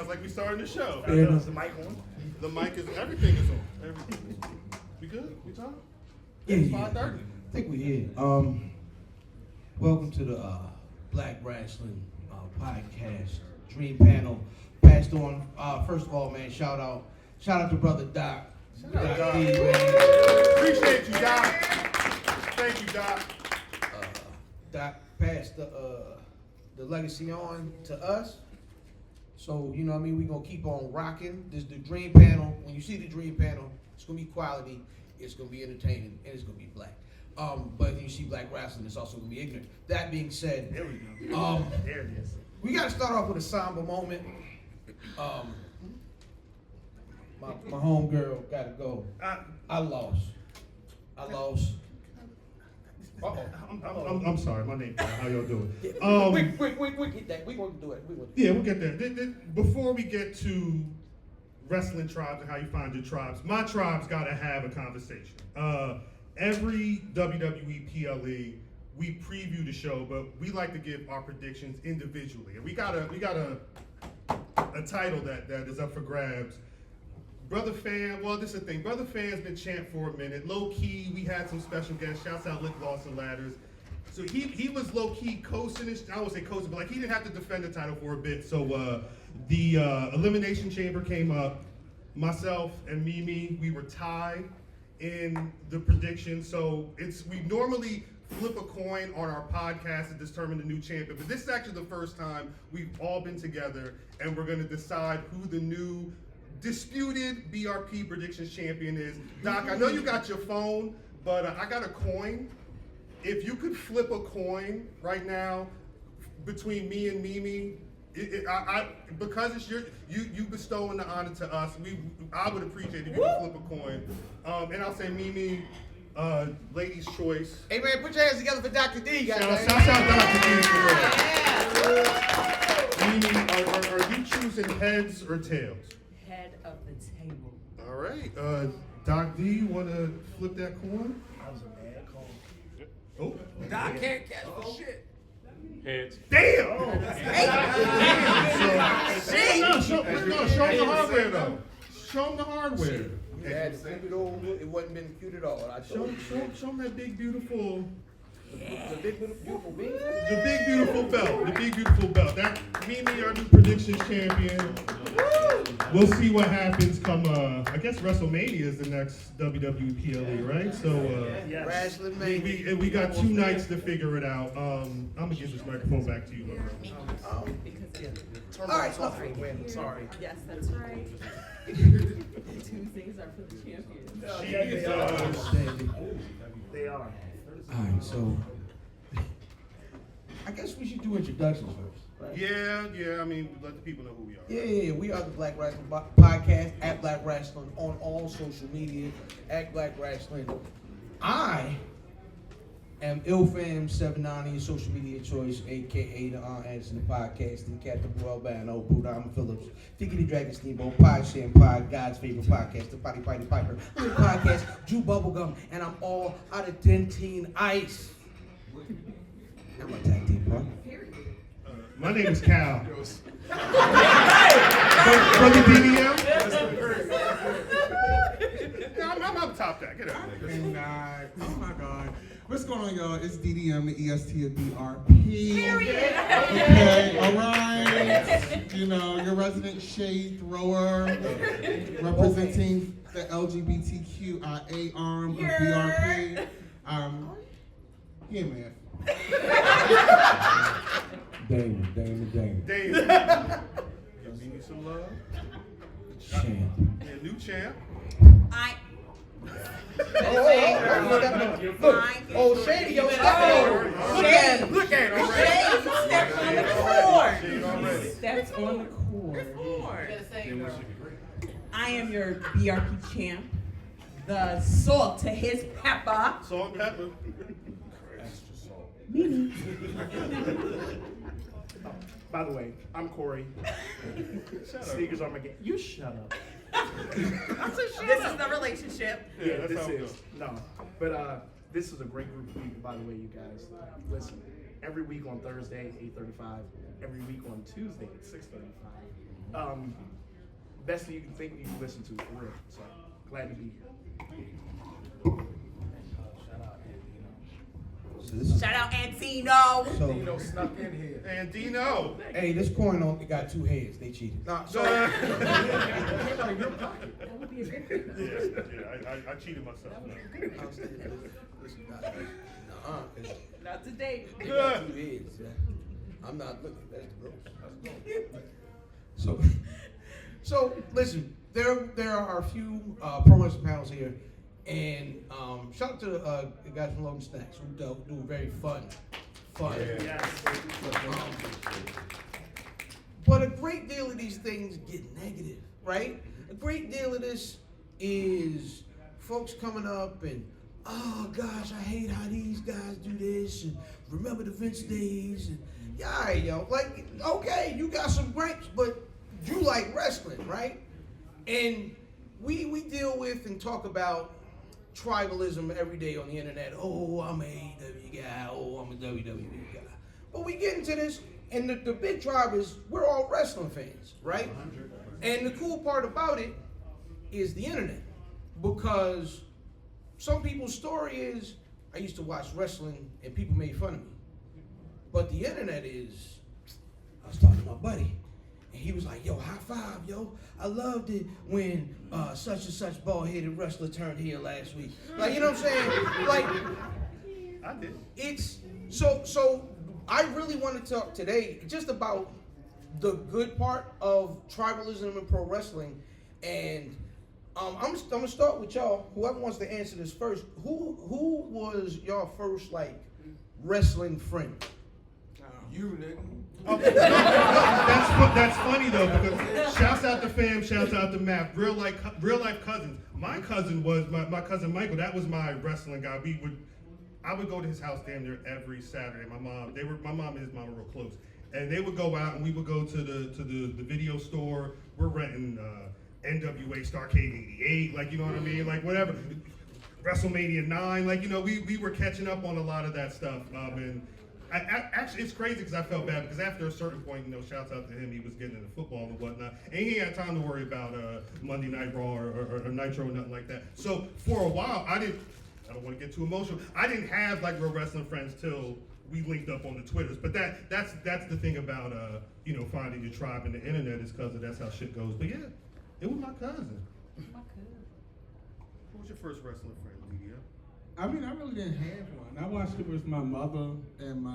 Sounds like we starting the show. Is the mic on? The mic is, everything is on. Everything is on. We good? We talking? Yeah. 5:30. I think we here. Welcome to the Black Rasslin podcast Dream Panel. Passed on. First of all, man, shout out to brother Doc. Doc. D, man. Appreciate you, Doc. Thank you, Doc. Doc passed the legacy on to us. So, you know what I mean, we're going to keep on rocking. This is the Dream Panel. When you see the Dream Panel, it's going to be quality, it's going to be entertaining, and it's going to be black. But if you see Black Rasslin, it's also going to be ignorant. That being said, There we go. there it is. We got to start off with a somber moment. My homegirl got to go. I lost. I'm sorry, my name. How y'all doing? We get that. We going to do it. Yeah, we'll get there. Before we get to wrestling tribes and how you find your tribes, my tribe's got to have a conversation. Every WWE PLE, we preview the show, but we like to give our predictions individually. And we got a title that is up for grabs. Brother Fan, well, this is the thing. Brother Fan's been champ for a minute. Low key, we had some special guests. Shouts out Lick Lawson Ladders. So he was low key coasting. I won't say coasting, but like he didn't have to defend the title for a bit. So the Elimination Chamber came up. Myself and Mimi, we were tied in the prediction. So we normally flip a coin on our podcast to determine the new champion, but this is actually the first time we've all been together, and we're going to decide who the new Disputed BRP Predictions Champion is. Doc, I know you got your phone, but I got a coin. If you could flip a coin right now between me and Mimi, because it's you bestowing the honor to us, I would appreciate it if you could flip a coin. And I'll say Mimi, ladies' choice. Hey man, put your hands together for Dr. D, guys. Shout out Dr. D. Mimi, are you choosing heads or tails? Head of the table. All right, Doc D, you want to flip that coin? That was a bad call. Oh, Doc can't catch the shit. Heads. damn! Show See? him the hardware though. Show him the hardware. You had to flip it over. It wasn't been cute at all. I Show told you. him that big beautiful. The big beautiful bean. The big beautiful belt. The big beautiful belt. That Mimi, our new predictions champion. We'll see what happens come I guess WrestleMania is the next WWE PLE, right? So Yes. Rasslin Mania. we got 2 nights to figure it out. I'm gonna give this microphone back to you, my brother. All right. Sorry. Yes, that's right. Tuesdays are for the champions. They are. All right, so I guess we should do introductions first, right? Yeah. I mean, let the people know who we are. Yeah. We are the Black Rasslin Podcast at Black Rasslin on all social media at Black Rasslin. I am IlFam790, social media choice, aka the Anderson Podcast, the Captain Blue Albano, Budama Phillips, Dickety Dragon Steamboat, Pod Sham Pod, God's favorite podcast, the Potty Piper, Little Podcast, Jew Bubblegum, and I'm all out of Dentine Ice. I'm a tag team partner. My name is Cal. Brother DDM? I'm up top that. Get out of there. And oh my God. What's going on, y'all? It's DDM, the EST of BRP. Period. Okay, all right. You know, your resident shade thrower, representing the LGBTQIA arm of BRP. Yeah, man. Damon. Dave. Give me some love. Champ. Yeah, new champ. Oh, Shady, yo, look at him. Look at him. Steps on the Shade court. already. Steps on the court. I am your BRP champ. The salt to his pepper. Salt and pepper. Mimi. By the way, I'm Corey. Sneakers are my game. You shut up. This is the relationship. Yeah, Yeah, that's this how it is. goes. No. But this is a great group of people, by the way, you guys. Listen, every week on Thursday, 8:35. Every week on Tuesday at 6:35. Best thing you can think you can listen to, for real. So glad to be here. Shout out Antino. So, Dino snuck in here. And Dino. hey, this coin only got 2 heads. They cheated. Nah, so Yeah, That would be a good thing. I cheated myself. listen, Not today. they got 2 heads. I'm not looking. That's the gross. So listen. There are a few pro wrestling panels here, and shout out to the guys from Loading Snacks who do very fun. Yes. But a great deal of these things get negative, right? A great deal of this is folks coming up and, oh gosh, I hate how these guys do this, and remember the Vince days, and yeah, yo, like, okay, you got some gripes, but you like wrestling, right? And we deal with and talk about tribalism every day on the internet. Oh, I'm a AEW guy. Oh, I'm a WWE guy. But we get into this, and the big drive is we're all wrestling fans, right? And the cool part about it is the internet. Because some people's story is, I used to watch wrestling and people made fun of me. But the internet is, I was talking to my buddy, and he was like, yo, high five, yo. I loved it when such and such bald-headed wrestler turned heel last week. Like, you know what I'm saying? Like, I did. it's, so I really want to talk today just about the good part of tribalism in pro wrestling. And I'm gonna start with y'all. Whoever wants to answer this first. Who was y'all first, like, wrestling friend? You, nigga. Okay. That's funny though, because shouts out to fam, shouts out to Matt, real life cousins. My cousin was my cousin Michael. That was my wrestling guy. I would go to his house damn near every Saturday. My mom and his mom were real close, and they would go out and we would go to the video store. We're renting NWA Starrcade '88, like, you know what I mean, like whatever. WrestleMania 9, like, you know, we were catching up on a lot of that stuff, and. Actually, it's crazy because I felt bad because after a certain point, you know, shouts out to him, he was getting into football and whatnot, and he had time to worry about Monday Night Raw or Nitro or nothing like that. So for a while, I don't want to get too emotional. I didn't have like real wrestling friends till we linked up on the Twitters. But that's the thing about you know, finding your tribe in the internet is because that's how shit goes. But yeah, it was my cousin. My cousin. Who was your first wrestling friend, Lydia? I mean, I really didn't have one. I watched it with my mother and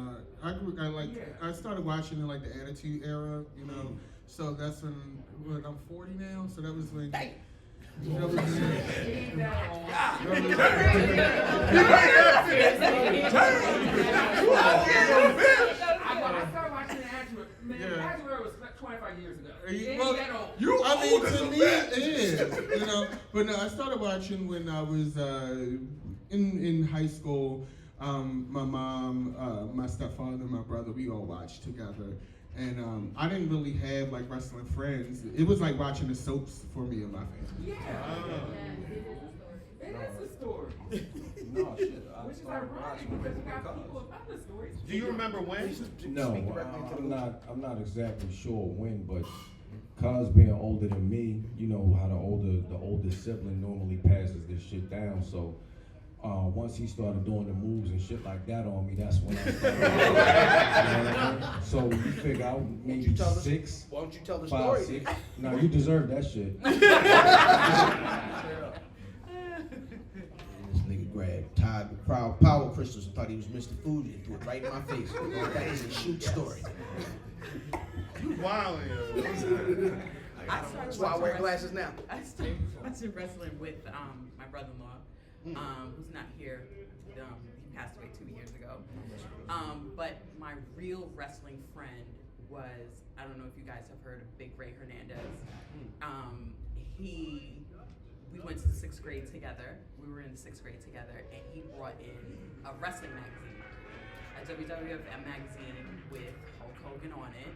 I started watching in like the Attitude Era, you know. So that's when I'm 40 now. So that was when. Hey. That was I started watching the Attitude. Man, Yeah. Attitude was like 25 years ago. Well, I mean, to me, it is, you know. But no, I started watching when I was in high school. My mom, my stepfather, my brother, we all watched together. And I didn't really have like wrestling friends. It was like watching the soaps for me and my family. Yeah. It is a story. No, shit. I Which is started ironic watching because you it got because- people with other stories. Do you remember when? No, I'm not exactly sure when, but cuz being older than me, you know how the older sibling normally passes this shit down. So once he started doing the moves and shit like that on me, that's when I started. You know what I mean? So you figure out maybe 6. Why don't you tell the 5, story? 6. No, you deserve that shit. This nigga grabbed Todd with power crystals and thought he was Mr. Fuji and threw it right in my face. That is a shoot story. You wildin'. That's why I wear glasses now. I started watching wrestling with my brother-in-law, who's not here. He passed away 2 years ago. But my real wrestling friend was, I don't know if you guys have heard of Big Ray Hernandez. We went to the 6th grade together. We were in the 6th grade together, and he brought in a wrestling magazine, a WWF magazine with Hulk Hogan on it.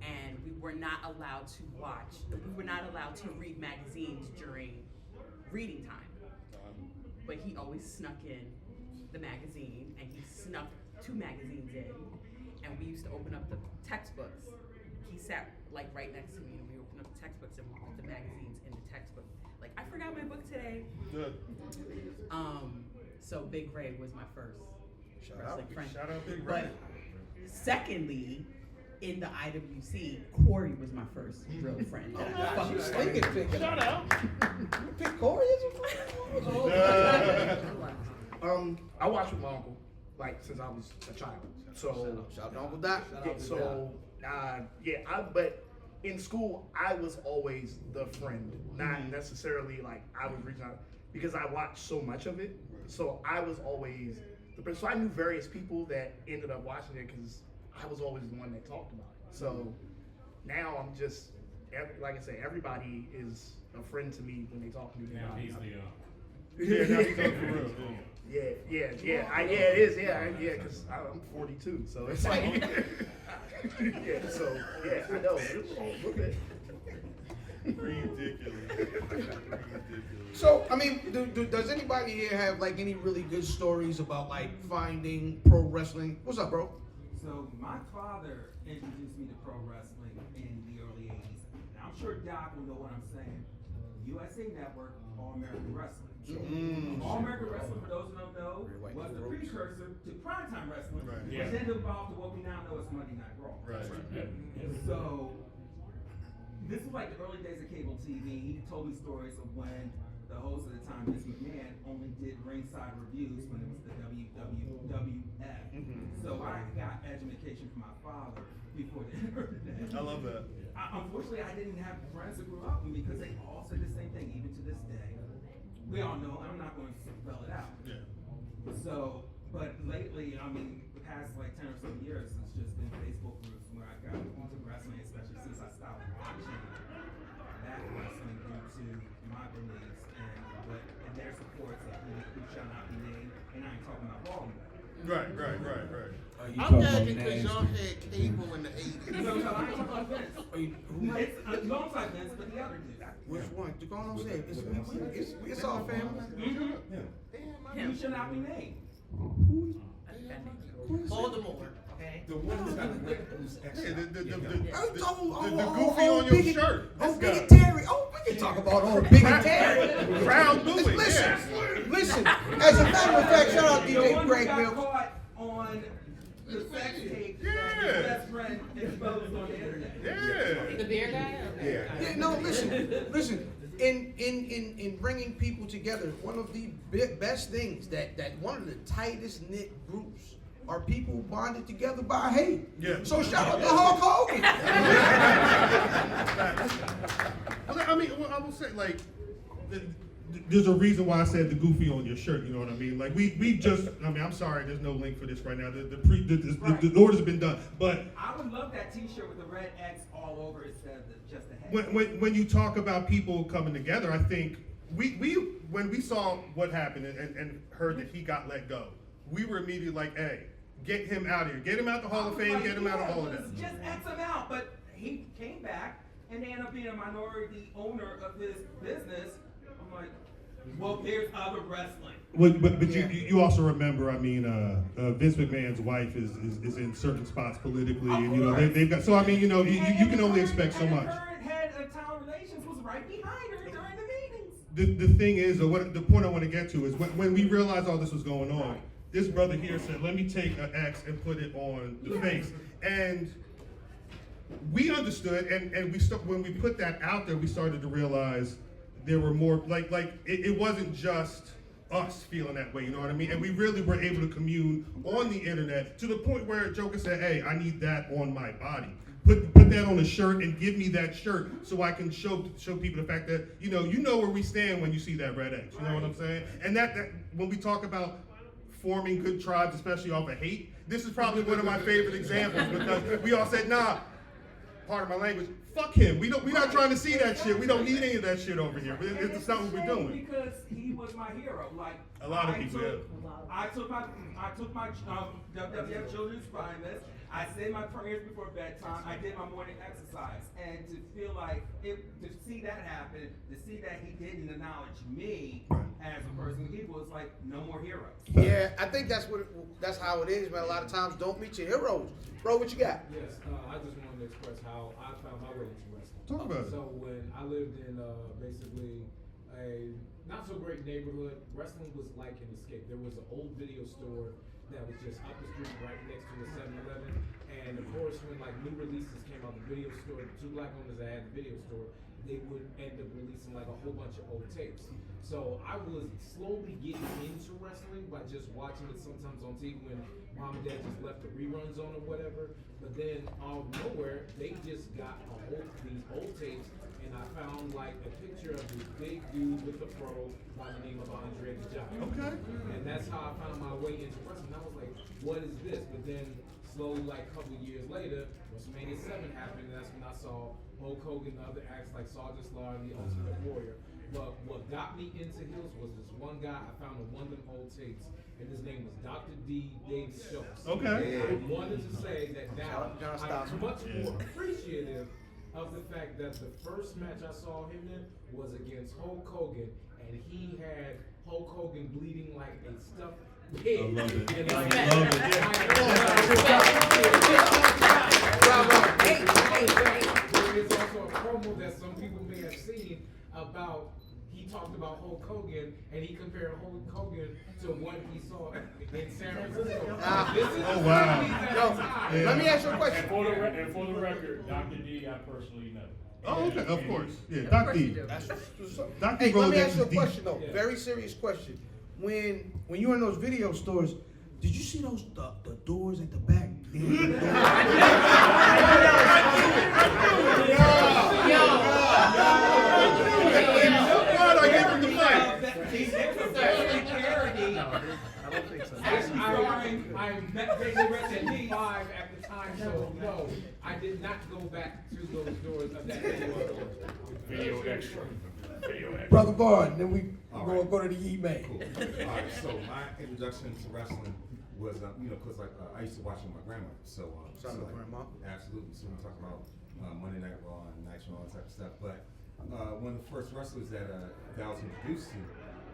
And we were not allowed to read magazines during reading time. But he always snuck in the magazine, and he snuck 2 magazines in, and we used to open up the textbooks he sat like right next to me, and we opened up the textbooks and we put the magazines in the textbook. Like, I forgot my book today. Good. So Big Ray was my first wrestling friend. Shout out Big Ray. But secondly, in the IWC, Corey was my first real friend. that I fucked with. Slinking pick. Shout out. You pick Corey as a friend? I watched with my uncle, like since I was a child. So Shout out to Uncle Doc. but in school I was always the friend, not necessarily like I was reaching out because I watched so much of it. So I was always the person. So I knew various people that ended up watching it because I was always the one that talked about it. So now I'm just like I say, everybody is a friend to me when they talk to me. Now he's the Yeah, now he's on for real. Yeah, it is, because I'm 42, so it's like, I know. Look at Ridiculous. So, I mean, does anybody here have like any really good stories about like finding pro wrestling? What's up, bro? So my father introduced me to pro wrestling in the early 80s. And I'm sure Doc will know what I'm saying. USA Network, All American Wrestling. All American Wrestling, for those who don't know, was the precursor to primetime wrestling, Right. which then evolved to what we now know as Monday Night Raw. Right. So this was like the early days of cable TV. He told me stories of when the host at the time, Vince McMahon, only did ringside reviews when it was the WWF. So I got education from my father before the internet. I love that. Unfortunately, I didn't have friends that grew up with me because they all said the same thing, even to this day. We all know, I'm not going to spell it out. Yeah. So, but lately, I mean, the past like 10 or so years, it's just been Facebook groups where I got into wrestling, especially since I stopped watching that wrestling due to my beliefs and their supports of who shall not be named, and I ain't talking about Baltimore. Right. I'm gagging because y'all had cable in the 80s. No, I ain't talking about Vince. It's alongside Vince, but the other dude. Which one? Go on and say it. It's all family. Who shall not be named? Baltimore, okay? The one who's got the who's extra. The goofy on your shirt. Oh, This Big guy. and Terry. Oh, we can talk about old Big and Terry. Crowd booing. Listen. As a matter of fact, shout out The DJ one Greg who got Mills. caught on the sex tape that Yeah. his best friend exposed on the internet. Yeah. The beer guy? Okay. Yeah, no, listen. In bringing people together, one of the best things that one of the tightest knit groups are people bonded together by hate. Yeah. So shout out to Hulk Hogan. I mean, I will say, like, there's a reason why I said the goofy on your shirt. You know what I mean? Like, we just. I mean, I'm sorry, there's no link for this right now. The order's been done, but. I would love that T-shirt with the red X all over instead of just the head. When you talk about people coming together, I think we when we saw what happened and heard that he got let go, we were immediately like, hey, get him out of here, get him out the Hall of Fame, get him out of all of that. Just X him out, but he came back and they ended up being a minority owner of his business. I'm like, well, there's other wrestling. But you also remember, I mean, Vince McMahon's wife is in certain spots politically, and you know they've got. So I mean, you know, you can only expect so much. The current head of talent relations was right behind her during the meetings. The thing is, or what the point I want to get to is when we realized all this was going on, this brother here said, "Let me take an X and put it on the face," and we understood, and when we put that out there, we started to realize there were more like it wasn't just us feeling that way, you know what I mean? And we really were able to commune on the internet to the point where Joker said, "Hey, I need that on my body. Put that on a shirt and give me that shirt so I can show people the fact that you know where we stand when you see that red X. You know what I'm saying? And that when we talk about forming good tribes, especially off of hate, this is probably one of my favorite examples because we all said, nah, part of my language, fuck him. We're not trying to see that shit. We don't need any of that shit over here. It's not what we're doing. Because he was my hero. Like A lot of people, I took my WWF Children's Primus. I say my prayers before bedtime. I did my morning exercise, and to feel like to see that happen, to see that he didn't acknowledge me as a person, he was like, no more heroes. Yeah, I think that's how it is, man. A lot of times, don't meet your heroes. Bro, what you got? Yes, I just wanted to express how I found my way into wrestling. Talk about it. So when I lived in basically a not so great neighborhood, wrestling was like an escape. There was an old video store that was just up the street right next to the 7-Eleven. And of course, when like new releases came out, the video store, the two black owners that had the video store, they would end up releasing like a whole bunch of old tapes. So I was slowly getting into wrestling by just watching it sometimes on TV when mom and dad just left the reruns on or whatever. But then out of nowhere, they just got these old tapes, and I found like a picture of this big dude with a fro by the name of Andre the Giant. Okay. And that's how I found my way into wrestling. I was like, what is this? But then slowly, like a couple of years later, WrestleMania 7 happened, and that's when I saw Hulk Hogan and other acts like Sergeant Slaughter and the Ultimate Warrior. But what got me into heels was this one guy I found on one of them old tapes, and his name was Dr. D. David Schultz. Okay. And I wanted to say that now I'm much more appreciative of the fact that the first match I saw him in was against Hulk Hogan, and he had Hulk Hogan bleeding like a stuffed pig. I love it. And I love There's also a promo that some people may have seen about, he talked about Hulk Hogan, and he compared Hulk Hogan to what he saw in San Francisco. This is Oh, wow. Yo, let me ask you a And question. for the record, Dr. D, I personally know. Oh, okay, of course. Yeah, Of Doc course D. you do. Doc D. Hey, let me Rolodex ask you a is deep. question though. Yeah. Very serious question. When you were in those video stores, did you see those the doors at the back? I give him the I don't think so. I met David Rest at 5 at the time, so no, I did not go back to those doors of that Video extra. Video extra. Brother Vaughn, then we All go right. go to the E-Mail. Cool. All right, so my introduction to wrestling was, because like I used to watch with my grandma. So, Shout out to Grandma. Absolutely. So we talk about Monday Night Raw and Nitro and all that type of stuff. But one of the first wrestlers that I was introduced to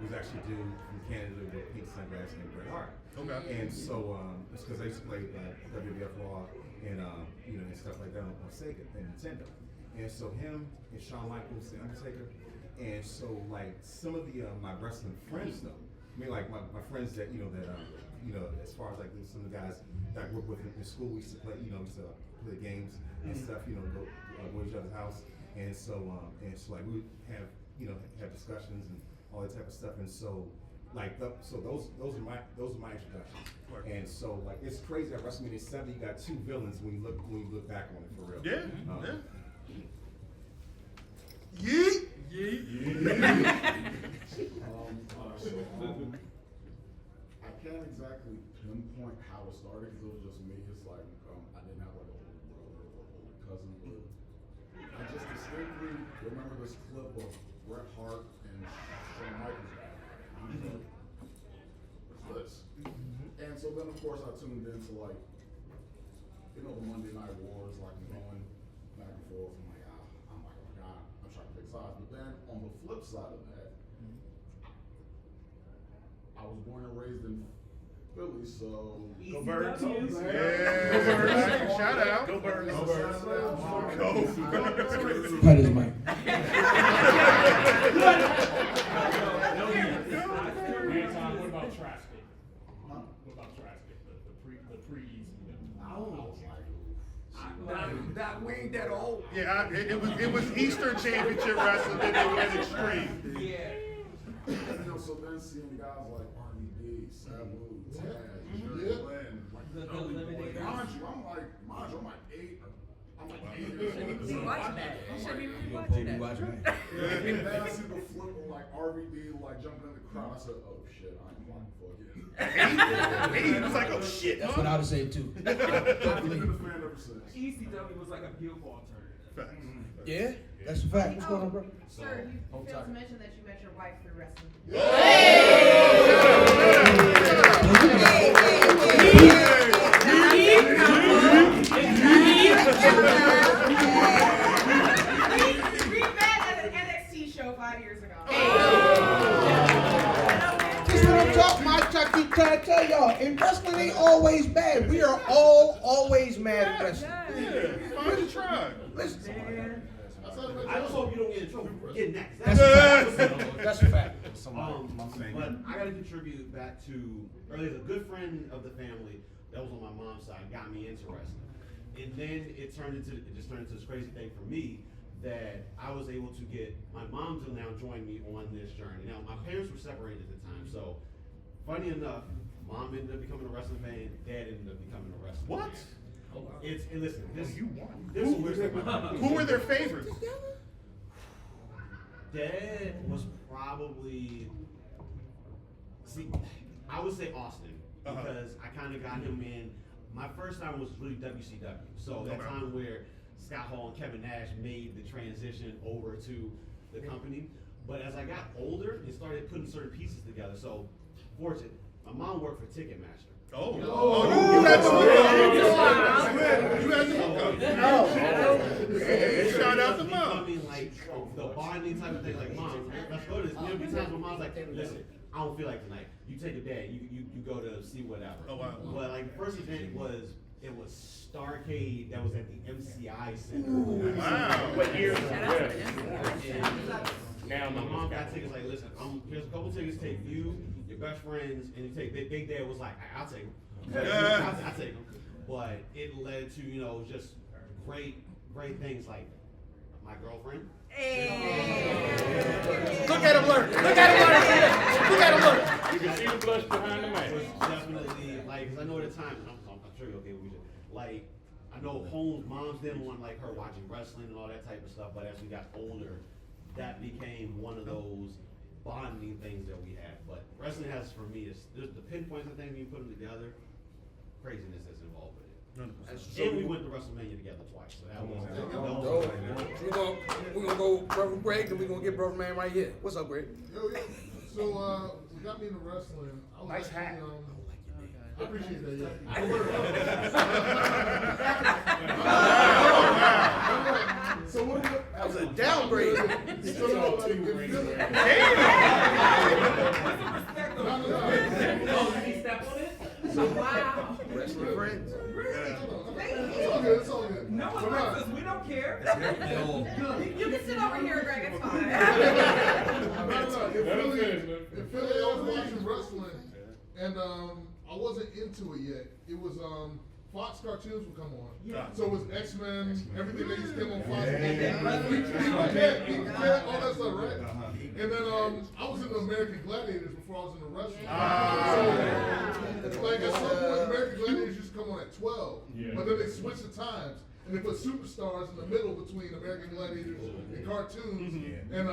was actually a dude from Canada with pink sunglasses named Bret Hart. Okay. And so it's because I used to play WWF Raw and and stuff like that on Sega and Nintendo. And so him and Shawn Michaels, the Undertaker. And so like some of the my wrestling friends though, I mean like my friends that as far as like some of the guys that I work with in school, we used to play play games and stuff, go to each other's house. And so like we would have have discussions and all that type of stuff. And so like those are my introductions. And so like it's crazy that WrestleMania 7 you got two villains when you look back on it for real. Yeah. Yeah. Yeet. I can't exactly pinpoint how it started because it was just me. It's like I didn't have like a older brother or older cousin, but I just distinctly remember this clip of Bret Hart and Shawn Michaels. What's this? And so then of course I tuned into like the Monday Night Wars, like going back and forth. I'm like, oh my god, I'm trying to pick sides. But then on the flip side of that, I was born and raised in Philly, so Go Birds. Yeah. Go Birds. Shout out. Go Birds. Go Birds. Cut his mic. Anton, what about Tri-State? What about Tri-State? The pre-easy. We ain't that old. Yeah, it was Eastern Championship Wrestling, then it went Extreme. So then seeing guys like RVD, Sabu, Taz, Jerry Lynn, like early boy, mind you, I'm like 8. I'm like 8 years old. We watching that. You should be watching that. And then I see the flip of like RVD like jumping in the crowd. I said, oh shit, I ain't playing fucking. He was like, oh shit. That's what I would say too. I've been a fan ever since. ECW was like a beautiful alternative. Yeah, that's a fact. What's going on, bro? Sir, you failed to mention that you met your wife through wrestling. and wrestling ain't always bad. We are all always mad at wrestling. Yeah, find your tribe. Listen, I just hope you don't get in trouble for getting next. that's a fact. That's a fact. But I gotta contribute back to earlier. A good friend of the family that was on my mom's side got me into wrestling, and then it just turned into this crazy thing for me that I was able to get my mom to now join me on this journey. Now my parents were separated at the time, so funny enough, mom ended up becoming a wrestling fan, dad ended up becoming a wrestling What? fan. And listen, this You won. this is weird thing. Who were their favorites? Dad was probably, I would say Austin, because I kind of got him in. My first time was really WCW, so that time where Scott Hall and Kevin Nash made the transition over to the company. But as I got older and started putting certain pieces together, so fortunate, my mom worked for Ticketmaster. Oh, you had some shout out to mom. Becoming like the bonding type of thing, like mom, let's go to this. There'll be times when mom's like, listen, I don't feel like tonight. You take a day, you go to see whatever. Oh wow. But like the first event was Starcade that was at the MCI Center. Wow. What year? Now my mom got tickets. Like, listen, here's a couple tickets. Take you, your best friends, and you take. Big Dad was like, I'll take them. I'll take them. But it led to just great things like my girlfriend. Look at him learn. Look at him learn. Look at him learn. You can see the blush behind the It mask. was definitely like, because I know at the time, I'm sure you're okay with me. Like, I know moms didn't want like her watching wrestling and all that type of stuff, but as we got older, that became one of those bonding things that we had. But wrestling has, for me, the pinpoints of things you put them together, craziness that's involved with it. And we went to WrestleMania together twice, so that was We're gonna go Brother Greg, and we're gonna get Brother Man right here. What's up, Greg? Yo, so we got me into wrestling. I was Nice actually, hat. I appreciate that. Yeah. So what? That was a downgrade. So like, Wow. Wrestling friends. It's all good. It's all good. No one likes us. We don't care. You can sit over here, Greg, it's fine. In Philly, I was watching wrestling, and I wasn't into it yet. It was Fox cartoons would come on. Yeah. So it was X-Men, everything that used to come on Fox. Yeah. All that stuff, right? And then I was in the American Gladiators before I was in the wrestling. So, like at some point, American Gladiators used to come on at 12, but then they switched the times. And they put superstars in the middle between American Gladiators and cartoons, and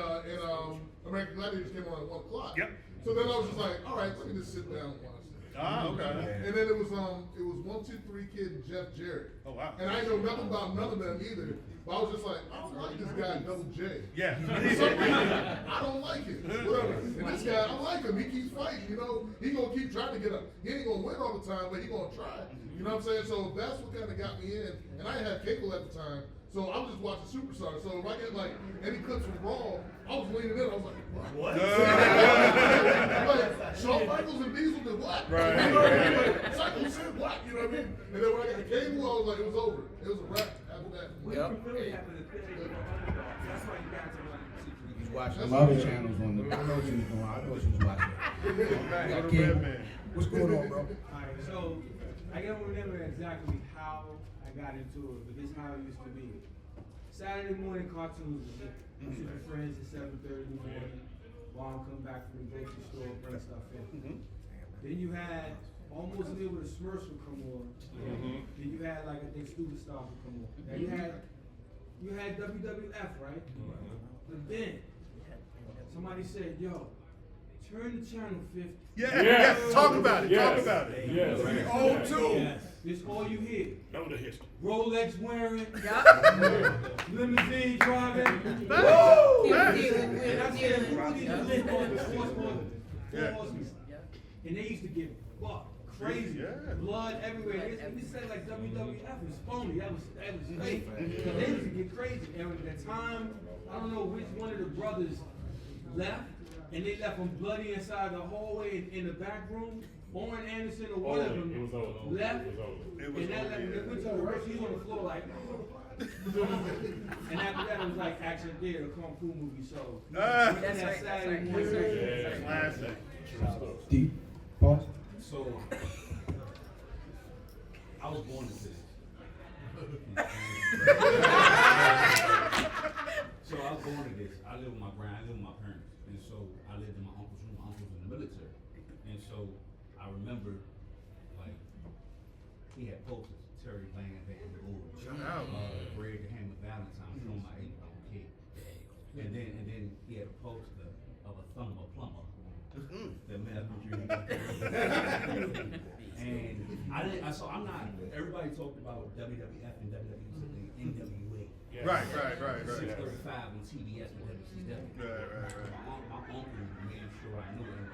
American Gladiators came on at 1 o'clock. Yep. So then I was just like, all right, let me just sit down and watch it. Okay. And then it was 1, 2, 3 Kid and Jeff Jarrett. Oh wow. And I know nothing about none of them either. But I was just like, I don't like this guy, Double J. Yeah. For some reason, I don't like it. Whatever. And this guy, I like him. He keeps fighting. He gonna keep trying to get up. He ain't gonna win all the time, but he gonna try. You know what I'm saying? So that's what kind of got me in. And I didn't have cable at the time. So I was just watching Superstars. So if I get like any clips from Raw, I was leaning in. I was like, what? Like, Shawn Michaels and Diesel did what? Right. You know what I mean? Like, Psycho said what? You know what I mean? And then when I got the cable, I was like, it was over. It was a wrap after that. Yep. That's why you got to run. He's watching some other channels on the. I know what she was doing. I know what she was watching. Go to bed, man. What's going on, bro? Alright, so I don't remember exactly how I got into it, but this is how it used to be. Saturday morning cartoons was it. I see my friends at 7:30 in the morning. Mom come back from the grocery store, bring stuff in. Then you had almost near where the Smurfs would come on. Then you had like I think Stupid Stars would come on. Then you had WWF, right? But then somebody said, "Yo, turn to channel 50." Yeah. Talk about it. Yes. Talk about it. Yes. Oh, too. Yes. This all you hear. Know the history. Rolex wearing, Yup. limousine driving. Woo! And I said, who these list on the four horsemen? And they used to get fucked, crazy, blood everywhere. We said like WWF was phony. That was fake. They used to get crazy. And at the time, I don't know which one of the brothers left, and they left them bloody inside the hallway in the back room. Warren Anderson or one of them It was over. left. It was over. And that left, they went to the rehearsal, he's on the floor like, and after that it was like action theater, kung fu movie, so. That's right, that's right. Yeah. Classic. Deep pause. So, I was born into this. So I was born into this. I lived with my parents. And so I lived in my uncle's room. My uncle was in the military. And so I remember, like, he had posters. Terry Van Gogh. Greg the Hammer Valentine showing my 8-year-old kid. And then he had a poster of a thumb of a plumber. That man and so I'm not, everybody talked about WWF and WWE, NWA. Yeah. Right. 635 on TBS and WCW. Right. My uncle made sure I knew it.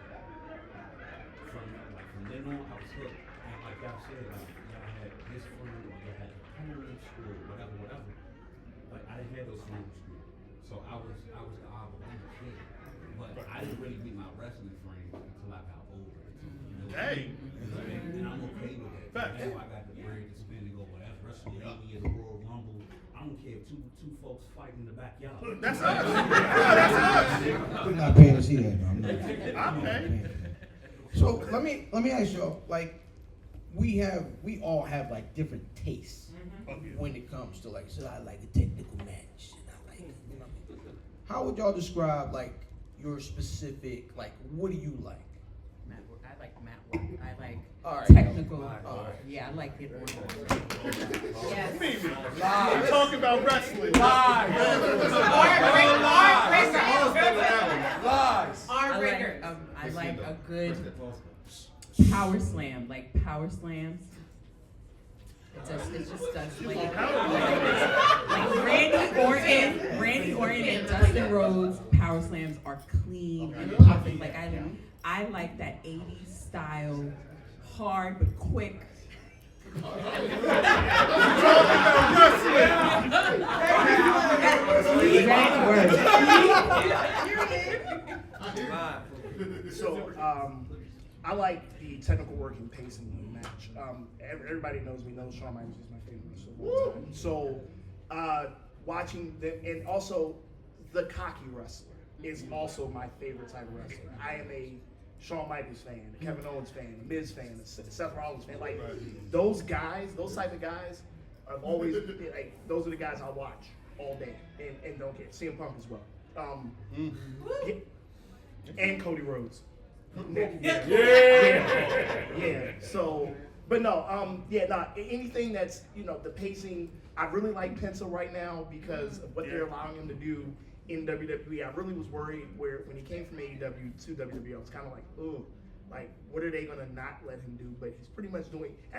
From then on, I was hooked. And like y'all said, y'all had this friend or y'all had a parents or whatever. But I didn't have those friends in school. So I was the oddball kid. But I didn't really meet my wrestling friends until I got older. Hey. And I'm okay with that. Fact. Now I got the bread to spend and go, well, that's WrestleMania, the Royal Rumble. I don't care if two folks fight in the backyard. That's us. That's I'm not paying to see that. I'm not. I'm paying. So let me ask y'all, like, we all have like different tastes when it comes to like, so I like a technical match, and I like, you know, how would y'all describe like your specific, like, what do you like? Mat work. I like mat work. I like All right. technical. All right. Yeah, I like it. Yes. Yes. We're talking about wrestling. Lies. I like a good power slam, like power slams. It just does like Randy Orton and Dustin Rhodes power slams are clean and perfect. Like I like that 80s style, hard but quick. So, I like the technical work and pacing of the match. Everybody knows me, knows Shawn Michaels is my favorite wrestler of all time. So, watching them, and also the cocky wrestler is also my favorite type of wrestler. I am a Shawn Michaels fan, a Kevin Owens fan, a Miz fan, a Seth Rollins fan. Like those guys, those type of guys, I've always like those are the guys I watch all day and don't get CM Punk as well. And Cody Rhodes. Yeah. So, but no, anything that's, the pacing, I really like Penta right now because of what they're allowing him to do in WWE. I really was worried when he came from AEW to WWE, I was kind of like, ugh, like, what are they going to not let him do? But he's pretty much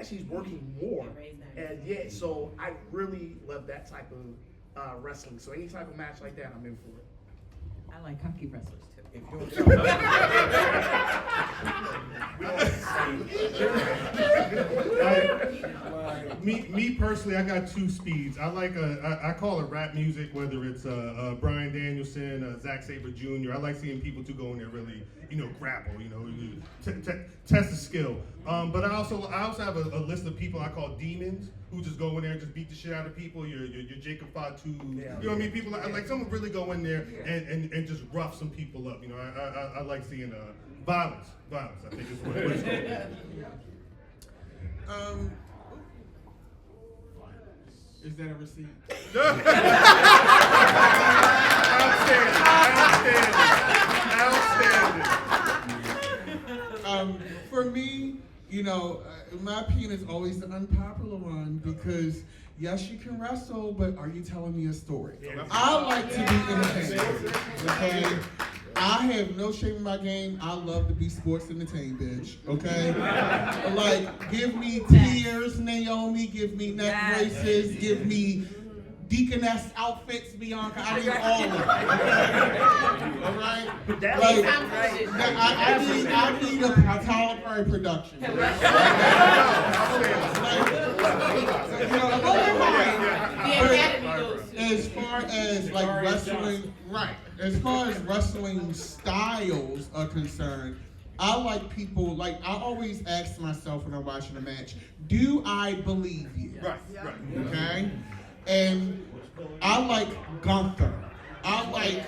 he's working more. And so I really love that type of wrestling. So any type of match like that, I'm in for it. I like cocky wrestlers too. Me personally, I got two speeds. I like I call it rap music, whether it's Bryan Danielson, Zack Sabre Jr. I like seeing people to go in there really, grapple, test the skill. But I also have a list of people I call demons who just go in there and just beat the shit out of people. Your Jacob Fatu, you know what I mean? People like someone really go in there and just rough some people up. I like seeing violence. I think is what it's called. Is that a receipt? Outstanding. For me, my opinion is always the unpopular one because yes, you can wrestle, but are you telling me a story? I like to be entertained. Okay? I have no shame in my game. I love to be sports entertained, bitch. Okay? Like, give me tears, Naomi. Give me neck braces. Give me deaconess outfits, Bianca. I need all of it. All right? Like, I need a Tyler Perry production. As far as like wrestling, right? As far as wrestling styles are concerned, I like people, like, I always ask myself when I'm watching a match, do I believe you? Right. Okay? And I like Gunther. I like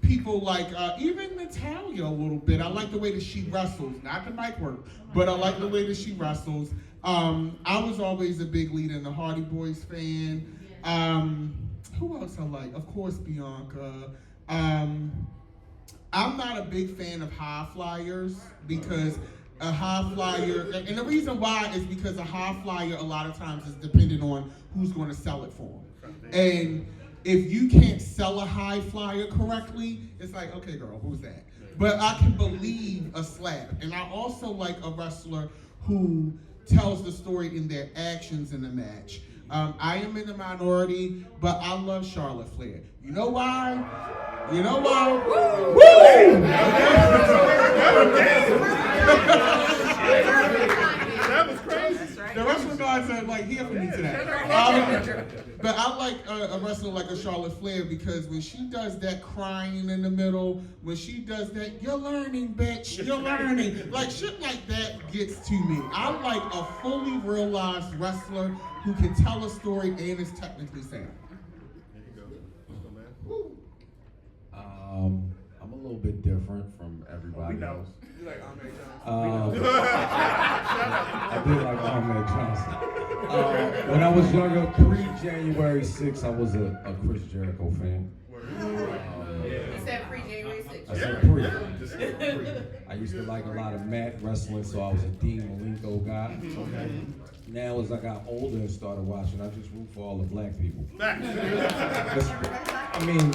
people like even Natalia a little bit. I like the way that she wrestles, not the mic work, but I like the way that she wrestles. I was always a big Lita and the Hardy Boys fan. Who else I like? Of course, Bianca. I'm not a big fan of high flyers because a high flyer, and the reason why is because a high flyer a lot of times is dependent on who's going to sell it for them. And if you can't sell a high flyer correctly, it's like, okay, girl, who's that? But I can believe a slap. And I also like a wrestler who tells the story in their actions in the match. I am in the minority, but I love Charlotte Flair. You know why? You know why? Woo! That was crazy. The wrestling guys are like here for me today. But I like a wrestler like a Charlotte Flair because when she does that crying in the middle, when she does that, you're learning, bitch, you're learning. Like shit like that gets to me. I like a fully realized wrestler who can tell a story and is technically sound. I'm a little bit different from everybody else. You like Ahmed I did like Ahmed Johnson. When I was younger, pre-January 6th, I was a Chris Jericho fan. You said free January 6th. I said pre. I used to like a lot of mat wrestling, so I was a Dean Malenko guy. Now, as I got older and started watching, I just root for all the black people. I mean,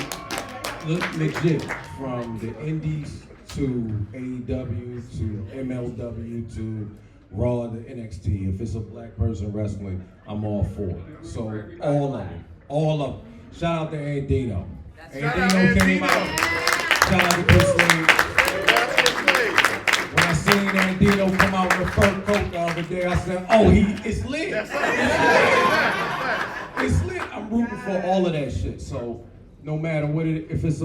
legit, from the indies to AEW to MLW to Raw to NXT. If it's a black person wrestling, I'm all for it. So all of them. Shout out to Andino. Andino came out. Shout out to Chris Lane. When I seen Andino come out with a fur coat the other day, I said, oh, it's lit. It's lit. I'm rooting for all of that shit. So no matter what if it's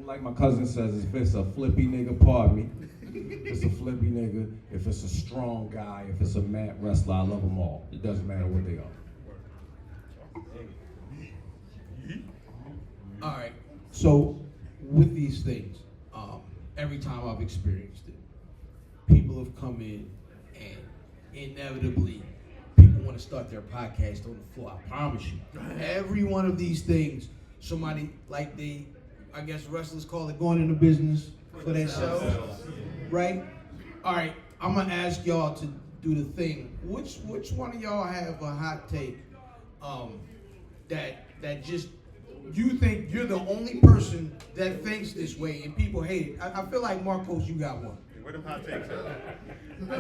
like my cousin says, if it's a flippy nigga, pardon me. If it's a flippy nigga, if it's a strong guy, if it's a mat wrestler, I love them all. It doesn't matter what they are. All right. So with these things, every time I've experienced it, people have come in and inevitably people want to start their podcast on the floor. I promise you. Every one of these things, somebody like I guess wrestlers call it going into business for themselves, right? All right, I'm gonna ask y'all to do the thing. Which one of y'all have a hot take that just you think you're the only person that thinks this way and people hate it? I feel like Marcos, you got one. Where them hot takes at? No,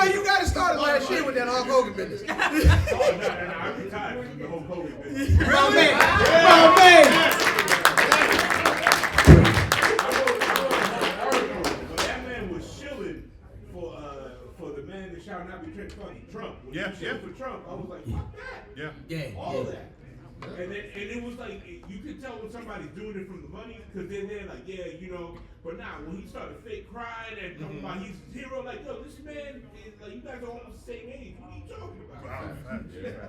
you got to start last year with that Hulk Hogan business. I retired from the Hulk Hogan business. My man. That man was shilling for the man that shall not be fucking Trump. When he shilled for Trump, I was like, fuck that. Yeah. All of that. And it was like, you could tell when somebody's doing it from the money, because then they're like, yeah, you know. But now, when he started fake crying and talking about he's a hero, like, yo, this man, is, like, you guys are almost the same age. What are you talking about?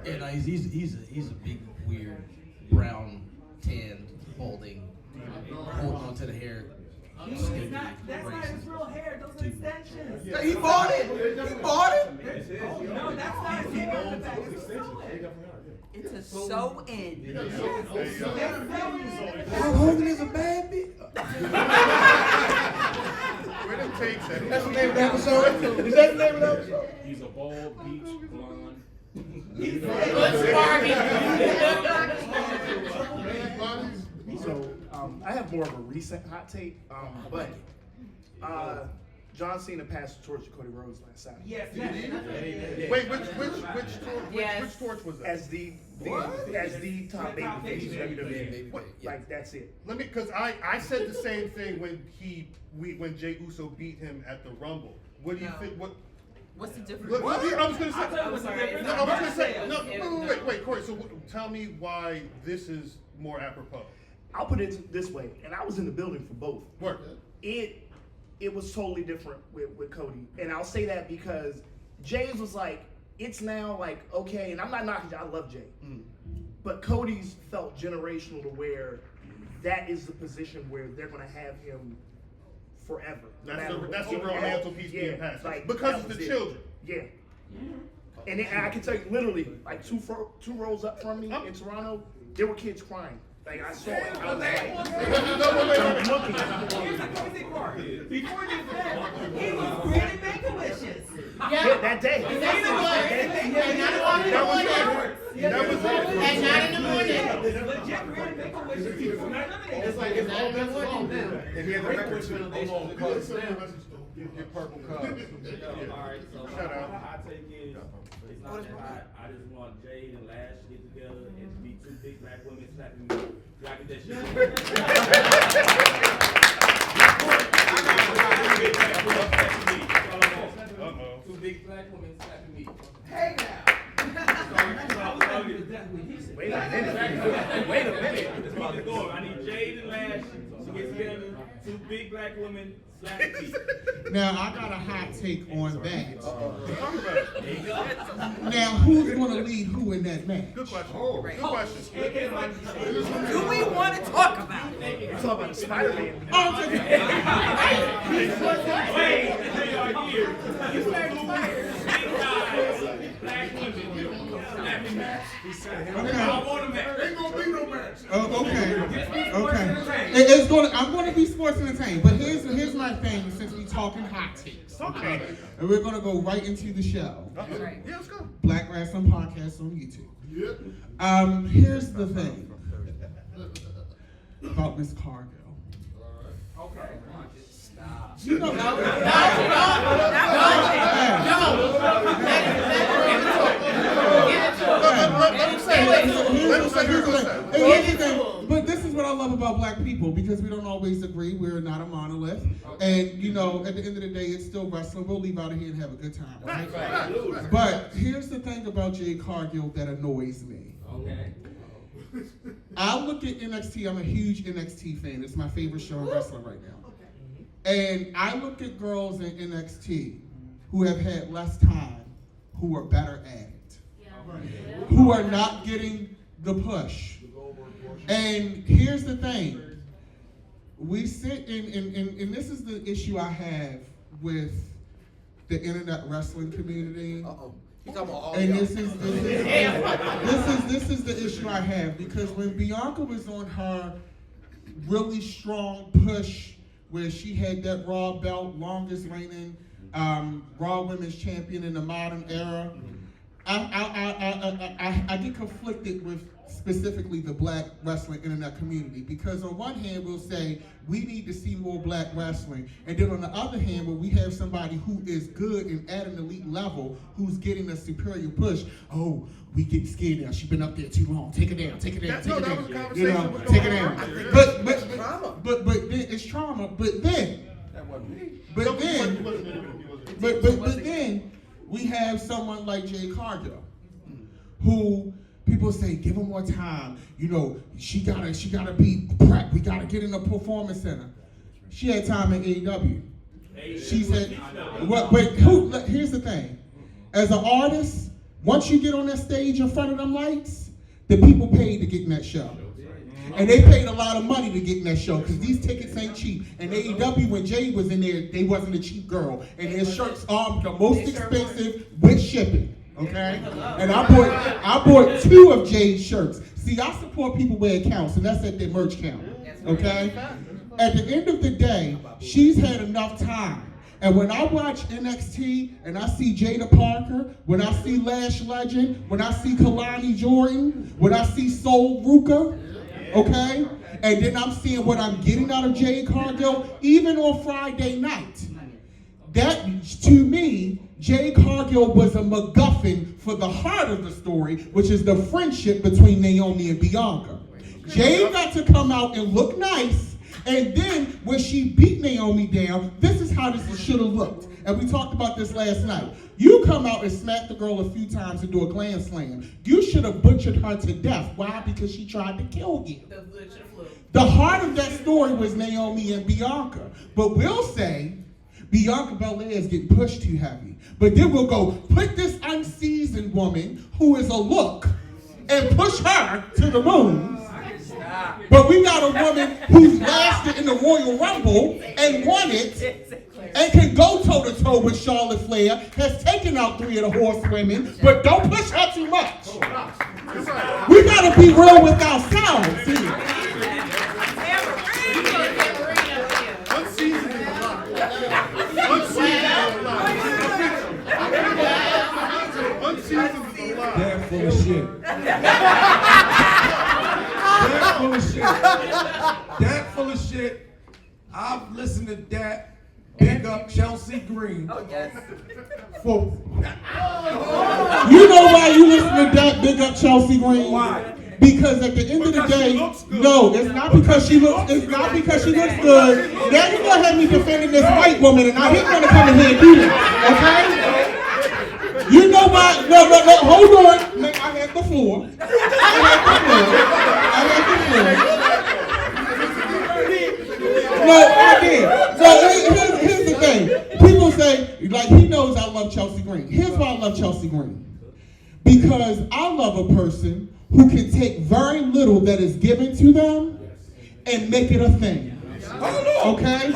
Yeah, no, he's a big, weird, brown, tanned, holding on to the hair. That's not his real hair. Those are extensions. Yeah, he bought it. No, that's not his hair. It's a sew in. Hulk Hogan is a bad bitch. Where them takes at? That's the name of the episode? Is that the name of the episode? He's a bald, beach, blonde. So I have more of a recent hot take, but John Cena passed the torch to Cody Rhodes last Saturday. Yes. Wait, which torch was that? As the top babyface of WWE. Like that's it. Let me, because I said the same thing when Jey Uso beat him at the Rumble. What do you think? What's the difference? I was going to say. I was sorry. Wait, Corey. So tell me why this is more apropos. I'll put it this way, and I was in the building for both. Work. it was totally different with Cody. And I'll say that because Jay's was like, it's now like, okay, and I'm not knocking Jay, I love Jay. But Cody's felt generational to where that is the position where they're going to have him forever. That's the real mantelpiece being passed. Like, because it's the children. Yeah. And I can tell you, literally, like two rows up from me in Toronto, there were kids crying. Like, I saw it. I was like, looking. Here's the crazy part. Before this match, he was granted Make-A-Wishes. Yeah, that day. And not in the morning. Legit granted Make-A-Wishes. He was not eliminated. It's like it's all been on them. And he had the record too. Get purple cubs. Alright, so my hot take is, it's not that hot. I just want Jade and Lash to get together and to be two big black women slapping me. Y'all get that shit. Two big black women slapping me. Hey now. Wait a minute. Let's keep it going. I need Jade and Lash to get together. Two big black women slapping me. Now, I got a hot take on that. There you go. Now, who's going to lead who in that match? Good question. Good question. Do we want to talk about it? You're talking about Spider-Man. Black women slapping me. Ain't gonna be no match. Okay. I'm gonna be sports entertained, but here's my thing. Since we talking hot takes, okay, and we're gonna go right into the show. Right. Yeah, let's go. Black Rasslin Podcast on YouTube. Yep. Here's the thing about Miss Cargill. Okay. Stop. You know, but this is what I love about black people, because we don't always agree. We're not a monolith. And, you know, at the end of the day, it's still wrestling. We'll leave out of here and have a good time, right? But here's the thing about Jade Cargill that annoys me. Okay. I look at NXT. I'm a huge NXT fan. It's my favorite show in wrestling right now. And I look at girls in NXT who have had less time, who are better at it, who are not getting the push. And here's the thing. We sit and this is the issue I have with the internet wrestling community. And this is the issue I have, because when Bianca was on her really strong push, where she had that Raw belt, longest reigning Raw Women's Champion in the modern era, I get conflicted with specifically the black wrestling internet community, because on one hand we'll say we need to see more black wrestling, and then on the other hand, when we have somebody who is good and at an elite level who's getting a superior push, oh, we get scared now. She's been up there too long. Take her down. Take her down. Take her down. You know, take her down. But then it's trauma. But then, but then we have someone like Jade Cargill, who people say, give her more time. You know, she gotta be prepped. We gotta get in the performance center. She had time at AEW. She said, but here's the thing. As an artist, once you get on that stage in front of them lights, the people paid to get in that show. And they paid a lot of money to get in that show, because these tickets ain't cheap. And AEW, when Jade was in there, they wasn't a cheap girl. And their shirts are the most expensive with shipping. Okay? And I bought 2 of Jade's shirts. See, I support people where it counts, and that's at their merch count. Okay? At the end of the day, she's had enough time. And when I watch NXT and I see Jada Parker, when I see Lash Legend, when I see Kalani Jordan, when I see Sol Ruka, okay? And then I'm seeing what I'm getting out of Jade Cargill, even on Friday night. That, to me, Jade Cargill was a MacGuffin for the heart of the story, which is the friendship between Naomi and Bianca. Jade got to come out and look nice, and then when she beat Naomi down, this is how this should have looked. And we talked about this last night. You come out and smack the girl a few times and do a glam slam. You should have butchered her to death. Why? Because she tried to kill you. The heart of that story was Naomi and Bianca. But we'll say Bianca Belair is getting pushed too heavy. But then we'll go, put this unseasoned woman who is a look and push her to the moon. But we got a woman who's lasted in the Royal Rumble and won it and can go toe-to-toe with Charlotte Flair, has taken out 3 of the horsewomen, but don't push her too much. We gotta be real with ourselves here. Unseasoned is a lot. Unseasoned is a lot. Damn full of shit. Damn full of shit. That full of shit. I've listened to that. Big up Chelsea Green. Oh, yes. For, you know why you listen to that? Big up Chelsea Green. Why? Because at the end of the day, no, it's not because she looks. It's not because she looks good. Now you're gonna have me defending this white woman, and I ain't gonna come in here and do that. Okay? You know why? No. Hold on. I had the floor. No, I did. So here's the thing. People say, like, he knows I love Chelsea Green. Here's why I love Chelsea Green. Because I love a person who can take very little that is given to them and make it a thing. Okay?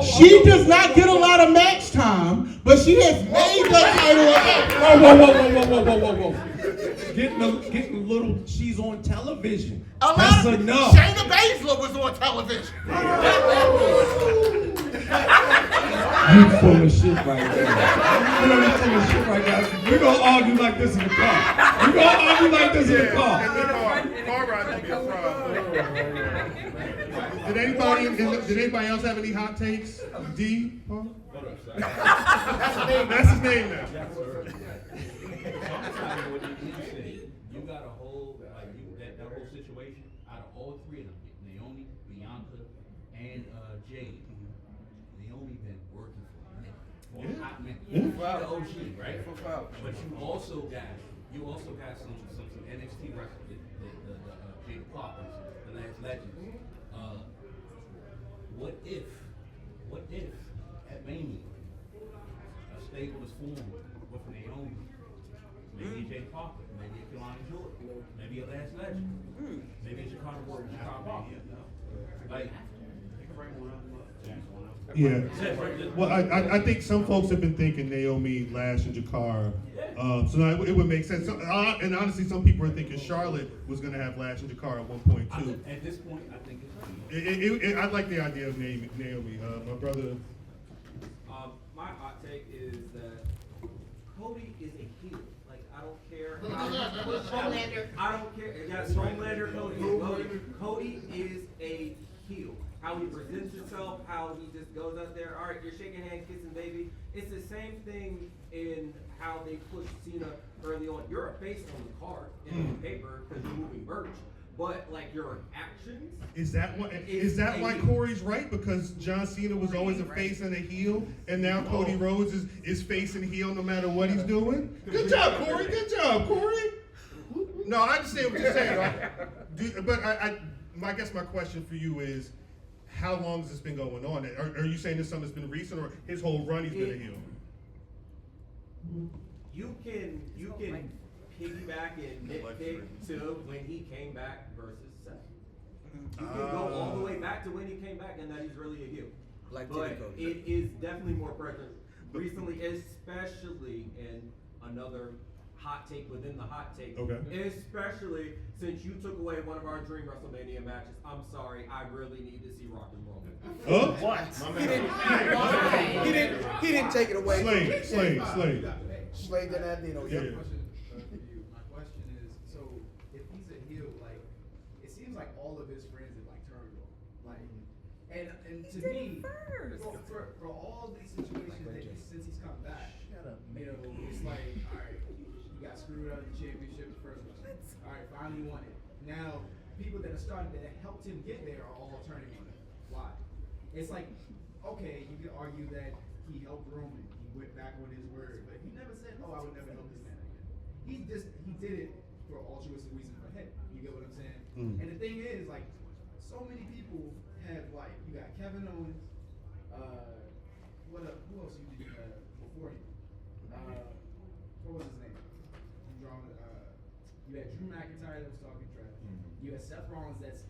She does not get a lot of match time, but she has made the title. Whoa. Getting a little, she's on television. That's enough. Shayna Baszler was on television. You full of shit right now. You full of shit right now. We're going to argue like this in the car. We're going to argue like this in the car. Car ride would be a problem. Did anybody else have any hot takes? D? Paul? That's his name now. You got a whole, like, that whole situation, out of all 3 of them, Naomi, Bianca, and Jade. Naomi been working for a minute. Hot minute. The OG, right? But you also got some NXT wrestlers, the Jade Parkers, the last legends. What if at Mania a stable is formed with Naomi, maybe a Jade Parker, maybe a Kelani Jordan, maybe a Last Legend, maybe a Chicago Warrior, Chicago Parker. Like, Yeah. Well, I think some folks have been thinking Naomi, Lash, and Jakara. So now it would make sense. So, and honestly, some people are thinking Charlotte was going to have Lash and Jakara at one point too. At this point, I think I like the idea of Naomi. My brother. My hot take is that Cody is a heel. Like, I don't care. Homelander. I don't care. Yeah, Homelander, Cody is a heel. How he presents himself, how he just goes out there, all right, you're shaking hands, kissing baby. It's the same thing in how they pushed Cena early on. You're a face on the card and on the paper because you're moving merch. But like your actions. Is that why Corey's right? Because John Cena was always a face and a heel, and now Cody Rhodes is face and heel no matter what he's doing? Good job, Corey. Good job, Corey. No, I understand what you're saying, right? But I guess my question for you is, how long has this been going on? Are you saying this something that's been recent, or his whole run he's been a heel? You can piggyback and nitpick to when he came back versus Seth. You can go all the way back to when he came back and that he's really a heel. Like but it is definitely more present recently, especially in another hot take within the hot take. Okay. Especially since you took away one of our dream WrestleMania matches. I'm sorry, I really need to see Rock and Roll. Oh? What? He didn't take it away. Slade. Slade did that, you know. Yeah. My question is, so if he's a heel, like, it seems like all of his friends have like turned on, like, and to me, for all these situations that since he's come back, you know, it's like, all right, you got screwed out of the championship the first one, all right, finally won it. Now people that have started that helped him get there are all turning on him. Why? It's like, okay, you could argue that he helped Roman. He went back on his word, but he never said, "Oh, I would never help this man again." He did it for altruistic reasons for him. You get what I'm saying? And the thing is, like, so many people have, like, you got Kevin Owens, who else did you have before him? What was his name? You had Drew McIntyre that was talking trash. You had Seth Rollins that's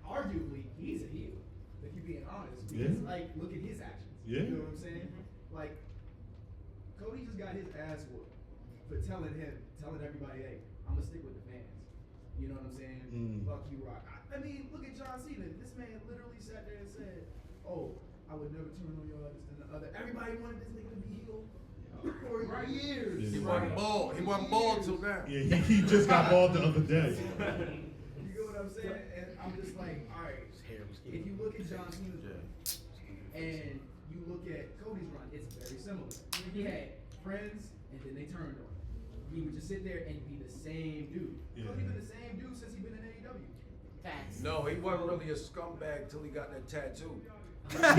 arguably he's a heel. If you're being honest, because like look at his actions. Yeah. You know what I'm saying? Like Cody just got his ass whooped for telling everybody, hey, I'm gonna stick with the fans. You know what I'm saying? Fuck you, Rock. I mean, look at John Cena. This man literally sat there and said, "Oh, I would never turn on y'all, this and the other." Everybody wanted this nigga to be heel for years. He wasn't bald. He wasn't bald till now. Yeah, he just got bald the other day. You get what I'm saying? And I'm just like, all right. If you look at John Cena's run and you look at Cody's run, it's very similar. He had friends, and then they turned on him. He would just sit there and be the same dude. Cody's been the same dude since he's been in AEW. Facts. No, he wasn't really a scumbag till he got that tattoo. That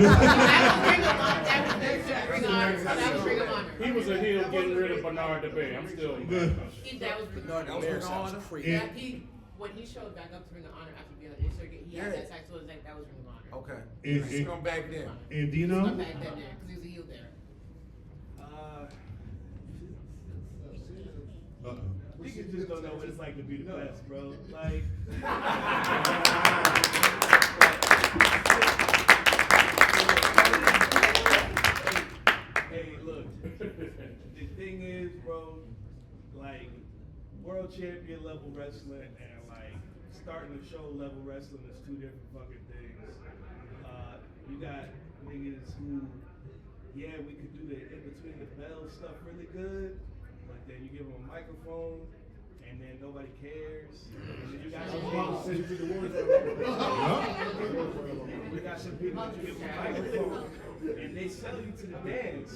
was Ring of Honor. He was a heel getting rid of Bernard the Bear. I'm still mad about it. That was Bernard the Bear sounds crazy. Yeah, when he showed back up to Ring of Honor after being on the circuit, he had that tattoo. That was Ring of Honor. Okay. And- Scumbag then. And Dino? Scumbag then, because he was a heel there. Niggas just don't know what it's like to be the best, bro. Like, hey, look. The thing is, bro, like, world champion level wrestling and like starting to show level wrestling is two different fucking things. You got niggas who, yeah, we could do the in between the bells stuff really good, but then you give them a microphone and then nobody cares. And then you got some people, we got some people that you give them a microphone and they sell you to the dance.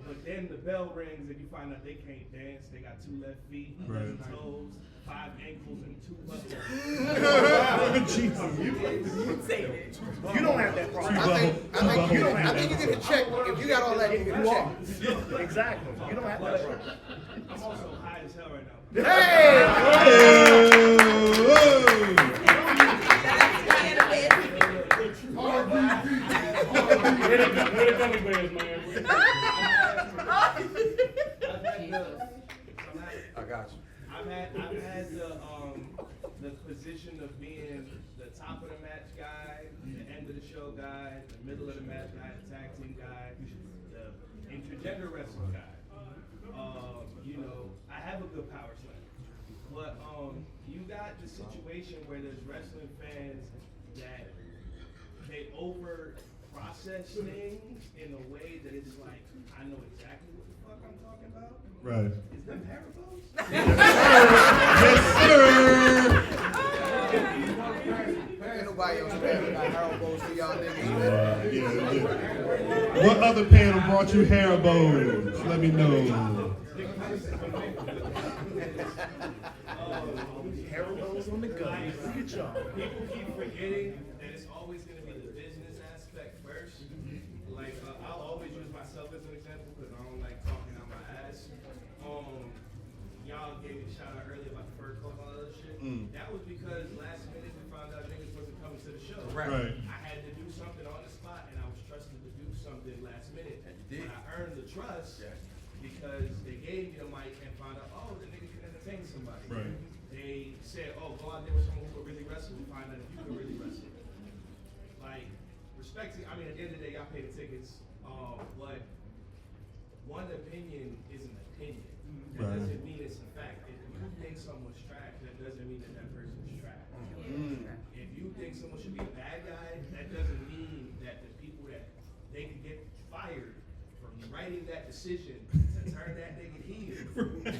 But then the bell rings and you find out they can't dance. They got 2 left feet, 11 toes, 5 ankles, and 2 buttons. Jesus. You don't have that problem. I think you get a check. If you got all that, you get a check. Exactly. You don't have that problem. I'm also high as hell right now. Where the gummy bears, man? I got you. I've had the position of being the top of the match guy, the end of the show guy, the middle of the match guy, the tag team guy, the intergender wrestling guy. You know, I have a good power slam, but you got the situation where there's wrestling fans that they over process things in a way that it's like, I know exactly what the fuck I'm talking about. Right. Is them parabos? Ain't nobody else paying about Haribo's for y'all niggas. Yeah. What other panel brought you Haribo's? Let me know. Haribo's on the gun. Look at y'all. People keep forgetting that it's always going to be the business aspect first. Like, I'll always use myself as an example because I don't like talking out my ass. Y'all gave me a shout out earlier about the fur coat and all that shit. That was because last minute we found out niggas wasn't coming to the show. Right. I had to do something on the spot and I was trusted to do something last minute. And you did. And I earned the trust because they gave me the mic and found out, oh, the nigga can entertain somebody. Right. They said, oh, go out there with someone who could really wrestle and find out if you could really wrestle. Like, respecting, I mean, at the end of the day, y'all pay the tickets, but one opinion is an opinion. That Right. doesn't mean it's a fact. If you think someone's trash, that doesn't mean that that person's trash. If you think someone should be a bad guy, that doesn't mean that the people that they could get fired from writing that decision to turn that nigga heel.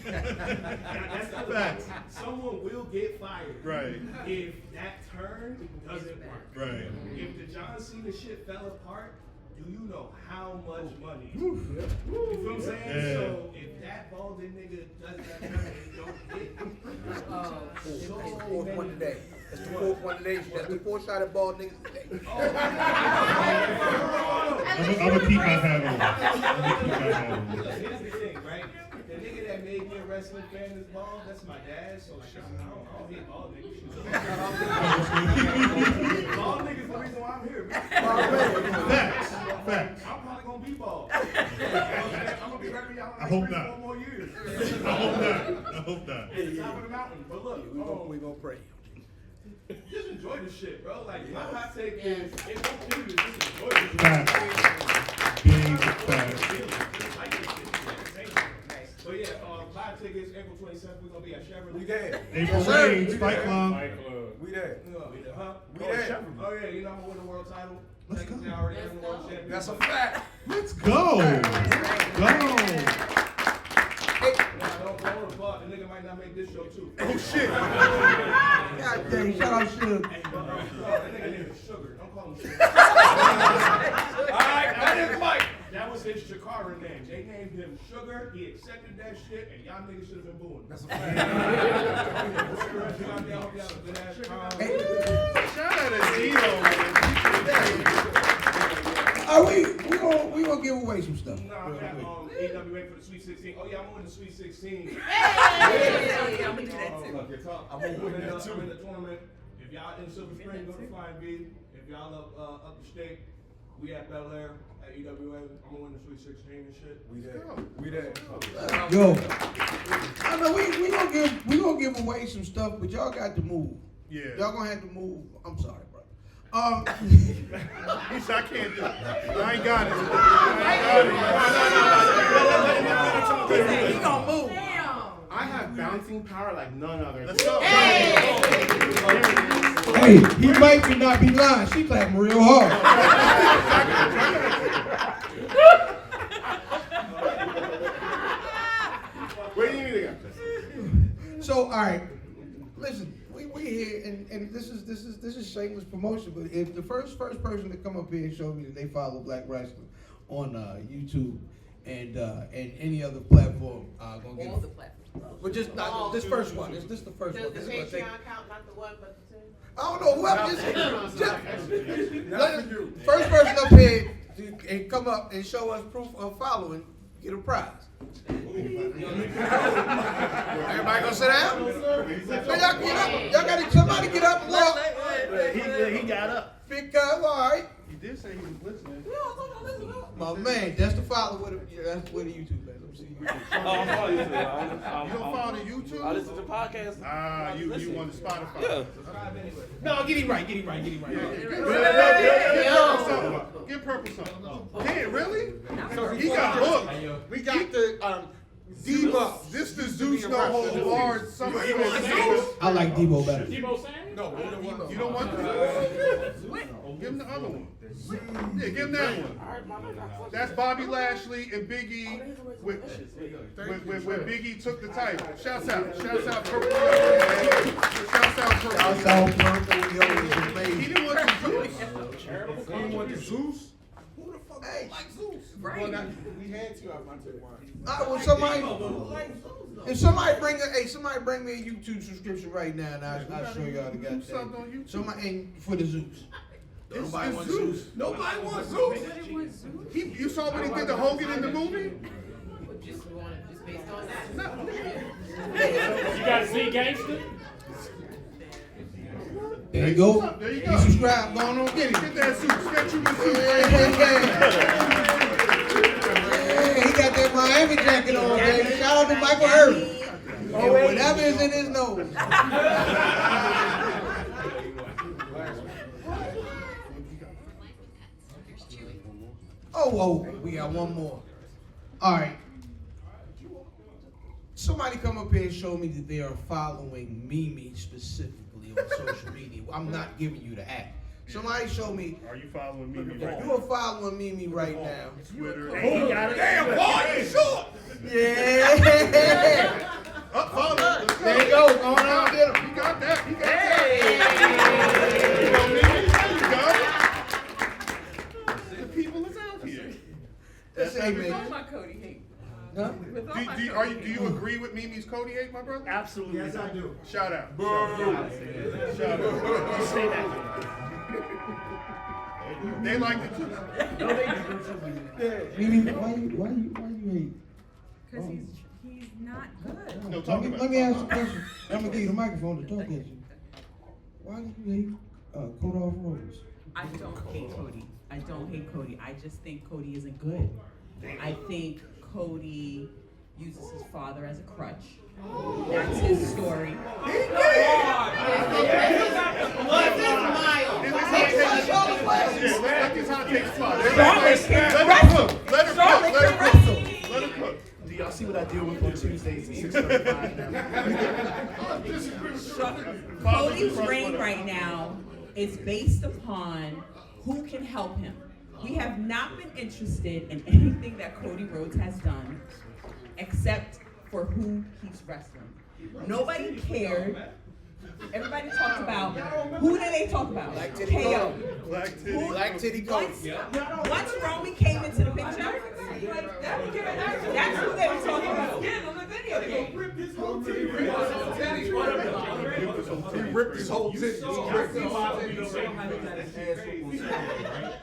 That's the fact. Someone will get fired. Right. If that turn doesn't work. Right. If the John Cena shit fell apart, do you know how much money? You feel what I'm saying? Yeah. So if that balding nigga does that turn and don't get It's the 4th one today. That's the 4th one today. That's the 4-shotted bald niggas today. I'm gonna keep my hat on. Here's the thing, right? The nigga that made me a wrestling fan is bald. That's my dad. So like, I don't hate bald niggas. Bald niggas the reason why I'm here. Facts. I'm probably gonna be bald. I'm gonna be ready y'all I hope for not. 4 more years. I hope not. Top of the mountain. But look, We gonna pray. just enjoy the shit, bro. Like my hot take is it won't kill you. Just enjoy the shit. Facts. Big facts. But yeah, buy tickets April 27th. We're gonna be at Chevrolet. We there. April Reigns, Fight Club. We there. Huh? We there. Oh yeah, you know I'm gonna win the world title. Let's go. Technically, I already am the world champion. That's a fact. Let's go. Go. Don't applaud. The nigga might not make this show too. Oh shit. God dang, shout out Suge. That nigga name is Sugar. Don't call him Sugar. Alright, that is Mike. That was his Chikara name. They named him Sugar. He accepted that shit, and y'all niggas should have been booing. That's a fact. Shout out to Gino. We gonna give away some stuff. No, I'm at AWA for the Sweet 16. Oh yeah, I'm gonna win the Sweet 16. Hey! I'm gonna do that too. I'm gonna win that too. In the tournament. If y'all in Silver Spring, go to Flying V. If y'all up the state, we at Bel Air at EWA. I'm gonna win the Sweet 16 and shit. We there. We there. Yo, I know we gonna give away some stuff, but y'all got to move. Yeah. Y'all gonna have to move. I'm sorry, bro. He said, I can't do it. I ain't got it. He gonna move. I have bouncing power like none other. Let's go. Hey, he might not be lying. She clapping real hard. Where do you need to go? So, all right, listen, we here, and this is shameless promotion. But if the first person to come up here and show me that they follow Black Wrestling on YouTube and any other platform, gonna get All the platforms. but just not this first one. This the first one. Does the This is gonna take. Patreon count, not the one, but the two? I don't know whoever first person up here and come up and show us proof of following, get a prize. Everybody gonna sit down? So y'all get up. Y'all gotta somebody get up and walk. He got up. Because all right. He did say he was listening. My man, that's the follow with it. That's where the YouTube at. Let me see YouTube. I'm following YouTube. You don't follow the YouTube? I listen to podcasts. You want the Spotify? Yeah. No, get him right. Get purple something. Damn, really? He got hooked. We got the Debo. This the Zeus no hold barred summer. I like Debo better. Debo Samuel? No, we don't want You don't want the Give him the other one. Yeah, give him that one. That's Bobby Lashley and Biggie when Biggie took the title. Shouts out Purple. Shouts out Purple. He didn't want the Zeus. You don't want the Zeus? Who the fuck like Zeus? Well, we had to. I might take one. Well, somebody bring me a YouTube subscription right now, and I'll show y'all the goddamn. Somebody and for the Zeus. Nobody wants Zeus. Nobody wants Zeus. You saw when he did the Hogan in the movie? Just based on that. You got Z Gangster? There you go. There you You go. subscribe. Go on, get it. Get that suit. Get you the suit. He got that Miami jacket on, baby. Shout out to Michael Irvin. And whatever is in his nose. Oh, we got one more. All right. Somebody come up here and show me that they are following Mimi specifically on social media. I'm not giving you the app. Somebody show me. Are you following me? If you are following Mimi right now. Twitter. Damn, boy, you short. Yeah. Follow. There you go. Go on, get him. You got that. You got that. There you go. The people is out here. That's With all my Cody hate. Huh? Do you agree with Mimi's Cody hate, my brother? Absolutely. Yes, I do. Shout out. Shout out. Say that. They like it too. Mimi, why you hate? Because he's not good. No, talk about Let me ask you a question. I'm gonna give you the microphone to talk at you. Why do you hate Cody Rhodes? I don't hate Cody. I don't hate Cody. I just think Cody isn't good. I think Cody uses his father as a crutch. That's his story. Do y'all see what I deal with on Tuesdays at 6:35 now? Cody's reign right now is based upon who can help him. We have not been interested in anything that Cody Rhodes has done except for who he's wrestling. Nobody cared. Everybody talked about, who did they talk about? Black Titty KO. Black Titty Cody. Once Romy came into the picture, that's who they were talking about. He ripped his whole titty.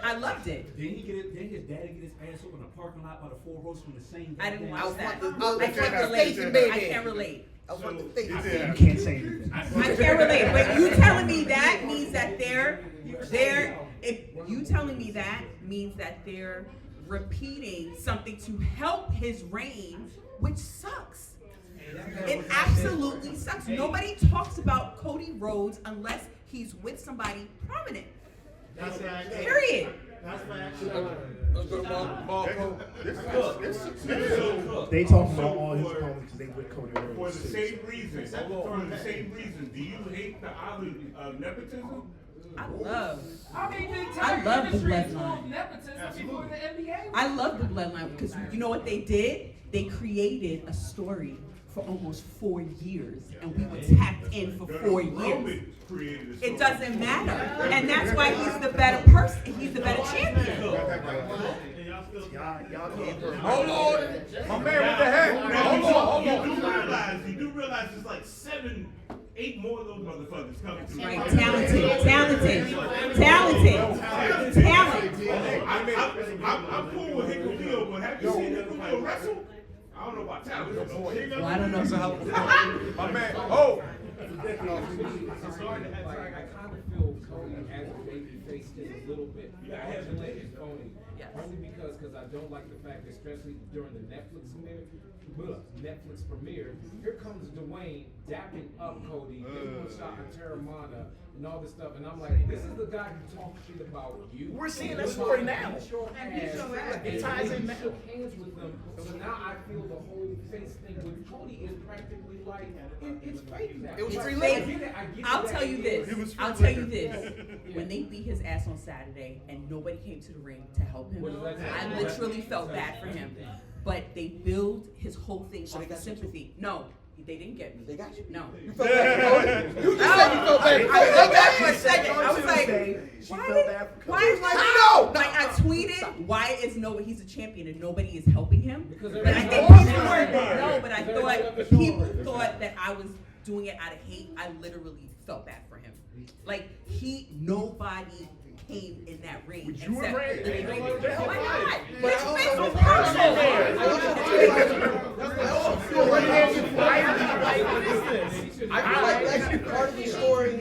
I loved it. Didn't his daddy get his ass over in the parking lot by the Four Roses from the same? I didn't watch that. I can't relate. I can't relate. I want to think. You can't say anything. I can't relate. But you telling me that means that you telling me that means that they're repeating something to help his reign, which sucks. It absolutely sucks. Nobody talks about Cody Rhodes unless he's with somebody prominent. Period. They talking about all his opponents because they with Cody Rhodes. For the same reason, do you hate the island of nepotism? I love the the bloodline. nepotism before the NBA. I love the bloodline because you know what they did? They created a story for almost 4 years, and we were tapped in for 4 years. It doesn't matter, and that's why he's the better person. He's the better champion. Hold on. My man with the hat. Hold on. You do realize there's like 7, 8 more of those motherfuckers coming through. Right, talented. I'm cool with Hickory, but have you seen Hickory wrestle? I don't know about talent. Well, I don't know. My man. Oh. I kind of feel Cody as a baby face is a little bit fraudulent and phony. Only because I don't like the fact, especially during the Netflix premiere, here comes Dwayne dapping up Cody, giving him a shot at Terramana and all this stuff, and I'm like, this is the guy who talks shit about you. We're seeing that story now. It ties in now. Shook hands with them, so now I feel the whole face thing with Cody is practically like it's fake now. It was It's free fake. labor. I'll tell you this. I'll tell you this. When they beat his ass on Saturday and nobody came to the ring to help him, I literally felt bad for him. But they build his whole thing off of sympathy. No, they didn't get me. They got you. No. You felt bad for Cody? You just said you felt bad. I felt bad for a second. I was like, why is I tweeted, why is he's a champion and nobody is helping him? But I think people thought that I was doing it out of hate. I literally felt bad for him. Like nobody came in that ring except why not? His face was I feel like that's part of the story.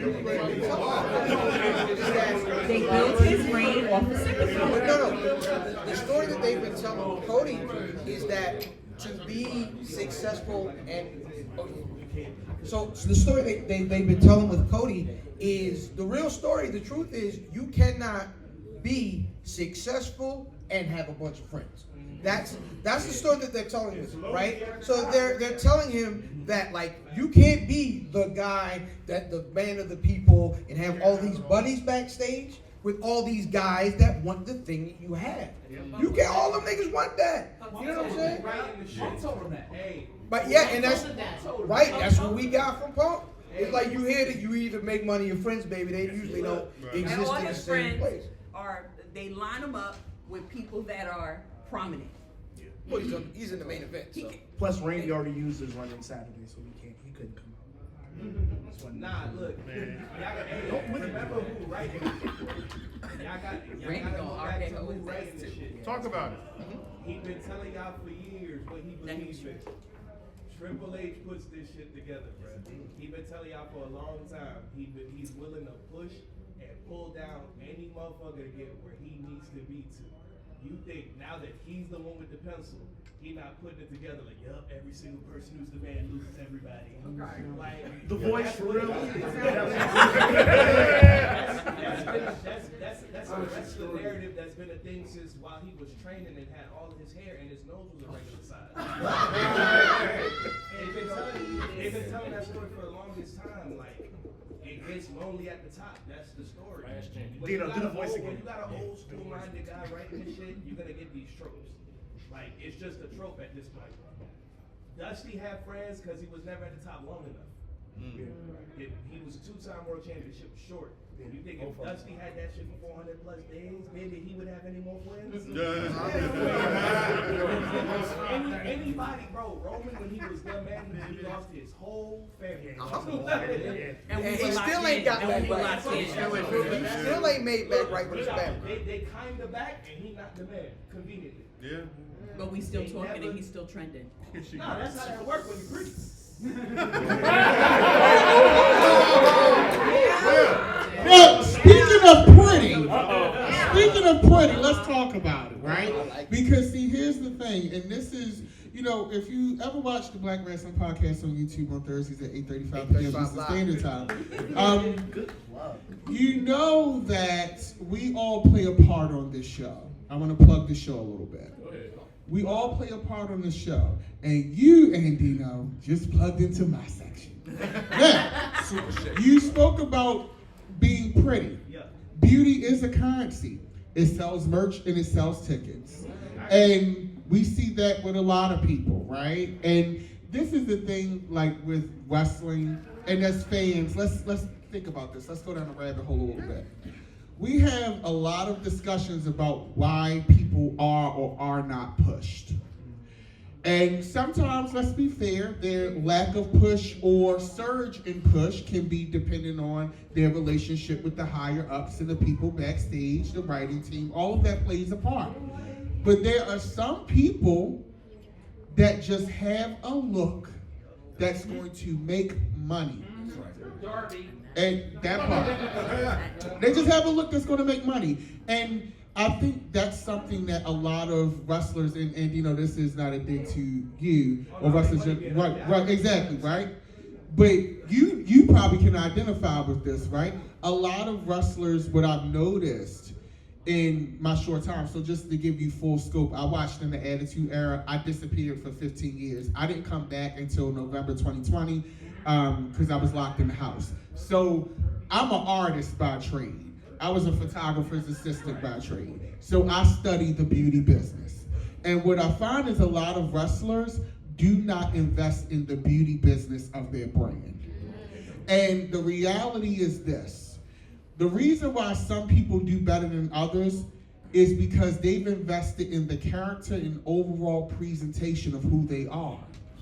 They built his reign off of sympathy. No. The story that they've been telling Cody is that to be successful and so the story they've been telling with Cody is the real story. The truth is you cannot be successful and have a bunch of friends. That's the story that they're telling him, right? So they're telling him that like you can't be the guy that the man of the people and have all these buddies backstage with all these guys that want the thing that you have. You can't. All them niggas want that. You know what I'm saying? I told him that. Hey. But yeah, and that's right. That's what we got from Punk. It's like you hear that you either make money or friends, baby. They usually don't exist And all in the his same friends place. they line him up with people that are prominent. Well, he's in the main event. So. Plus, Randy already used his run on Saturday, so he couldn't come out. Nah, look, man. Don't remember who, right? Randy gonna argue who his ass too. Talk about it. He's been telling y'all for years what he believes in. Triple H puts this shit together, bro. He been telling y'all for a long time. He's willing to push and pull down any motherfucker to get where he needs to be to. You think now that he's the one with the pencil, he not putting it together like, yup, every single person who's the man loses everybody. Okay. Like The voice for real. That's the narrative that's been a thing since while he was training and had all of his hair and his nose was a regular size. They've been telling that story for the longest time. Like, it gets lonely at the top. That's the story. Dino, do the voice again. When you got an old school minded guy writing this shit, you're gonna get these tropes. Like, it's just a trope at this point. Dusty had friends because he was never at the top long enough. He was a 2-time world championship short. You think if Dusty had that shit for 400 plus days, maybe he would have any more friends? Anybody, bro, Roman, when he was the man, he lost his whole family. And he still ain't got back right. Still ain't made back right with his family. They kind of back, and he not the man, conveniently. Yeah. But we still talking and he's still trending. Nah, that's how that works when you preach. Now, speaking of pretty, let's talk about it, right? Because see, here's the thing, and this is, you know, if you ever watch the Black Wrestling Podcast on YouTube on Thursdays at 8:35 p.m. Eastern Standard Time, you know that we all play a part on this show. I want to plug the show a little bit. We all play a part on the show, and you, Andino, just plugged into my section. Now, you spoke about being pretty. Beauty is a currency. It sells merch and it sells tickets. And we see that with a lot of people, right? And this is the thing, like with wrestling, and as fans, let's think about this. Let's go down the rabbit hole a little bit. We have a lot of discussions about why people are or are not pushed. And sometimes, let's be fair, their lack of push or surge in push can be dependent on their relationship with the higher ups and the people backstage, the writing team, all of that plays a part. But there are some people that just have a look that's going to make money. And that part. They just have a look that's going to make money. And I think that's something that a lot of wrestlers, and you know, this is not a dig to you, or wrestlers, right, exactly, right? But you probably can identify with this, right? A lot of wrestlers, what I've noticed in my short time, so just to give you full scope, I watched in the Attitude Era. I disappeared for 15 years. I didn't come back until November 2020 because I was locked in the house. So I'm an artist by trade. I was a photographer's assistant by trade. So I studied the beauty business. And what I find is a lot of wrestlers do not invest in the beauty business of their brand. And the reality is this. The reason why some people do better than others is because they've invested in the character and overall presentation of who they are,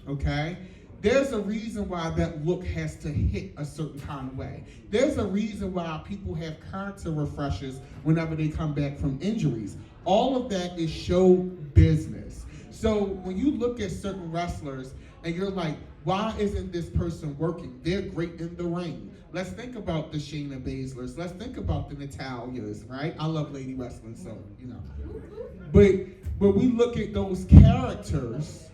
okay? There's a reason why that look has to hit a certain kind of way. There's a reason why people have character refreshers whenever they come back from injuries. All of that is show business. So when you look at certain wrestlers and you're like, why isn't this person working? They're great in the ring. Let's think about the Shayna Baszlers. Let's think about the Natalias, right? I love lady wrestling, so, you know. But when we look at those characters,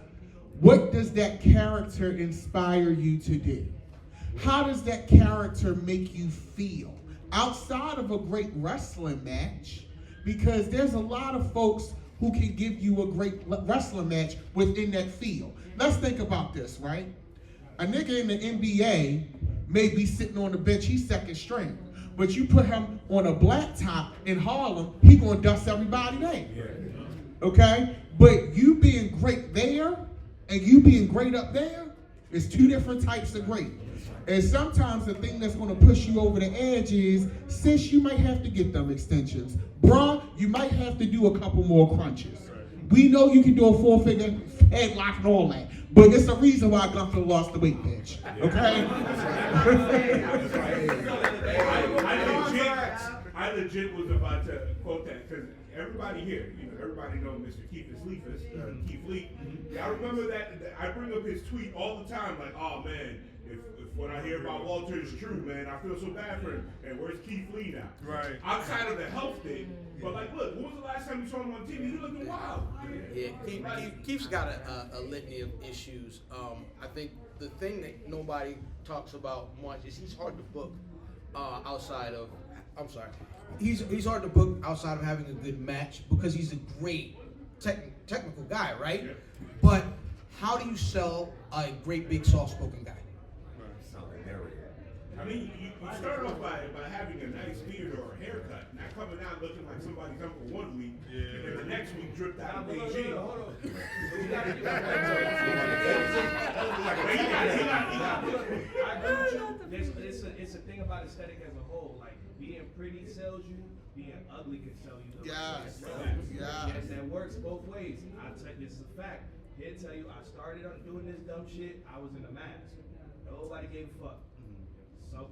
what does that character inspire you to do? How does that character make you feel? Outside of a great wrestling match, because there's a lot of folks who can give you a great wrestling match within that field. Let's think about this, right? A nigga in the NBA may be sitting on the bench, he's second string. But you put him on a blacktop in Harlem, he gonna dust everybody there. Okay? But you being great there and you being great up there is two different types of great. And sometimes the thing that's gonna push you over the edge is, sis, you might have to get them extensions. Bruh, you might have to do a couple more crunches. We know you can do a 4-figure headlock and all that, but it's a reason why Gunther lost the weight, bitch. Okay? I legit was about to quote that because everybody here, everybody know Mr. Keith Keith Lee. I remember that I bring up his tweet all the time, like, oh man, if what I hear about Walter is true, man, I feel so bad for him. And where's Keith Lee now? Right. Outside of the health thing, but like, look, when was the last time you saw him on TV? He looking wild. Yeah, Keith's got a litany of issues. I think the thing that nobody talks about much is he's hard to book outside of. I'm sorry. He's hard to book outside of having a good match because he's a great technical guy, right? Yeah. But how do you sell a great big soft-spoken guy? I mean, you start off by having a nice beard or a haircut, not coming out looking like somebody's uncle one week, and then the next week dripped out of Beijing. It's a thing about aesthetic as a whole. Like, being pretty sells you, being ugly can sell you. Yes. And that works both ways. This is a fact. He'll tell you, I started on doing this dumb shit, I was in a mask. Nobody gave a fuck. So,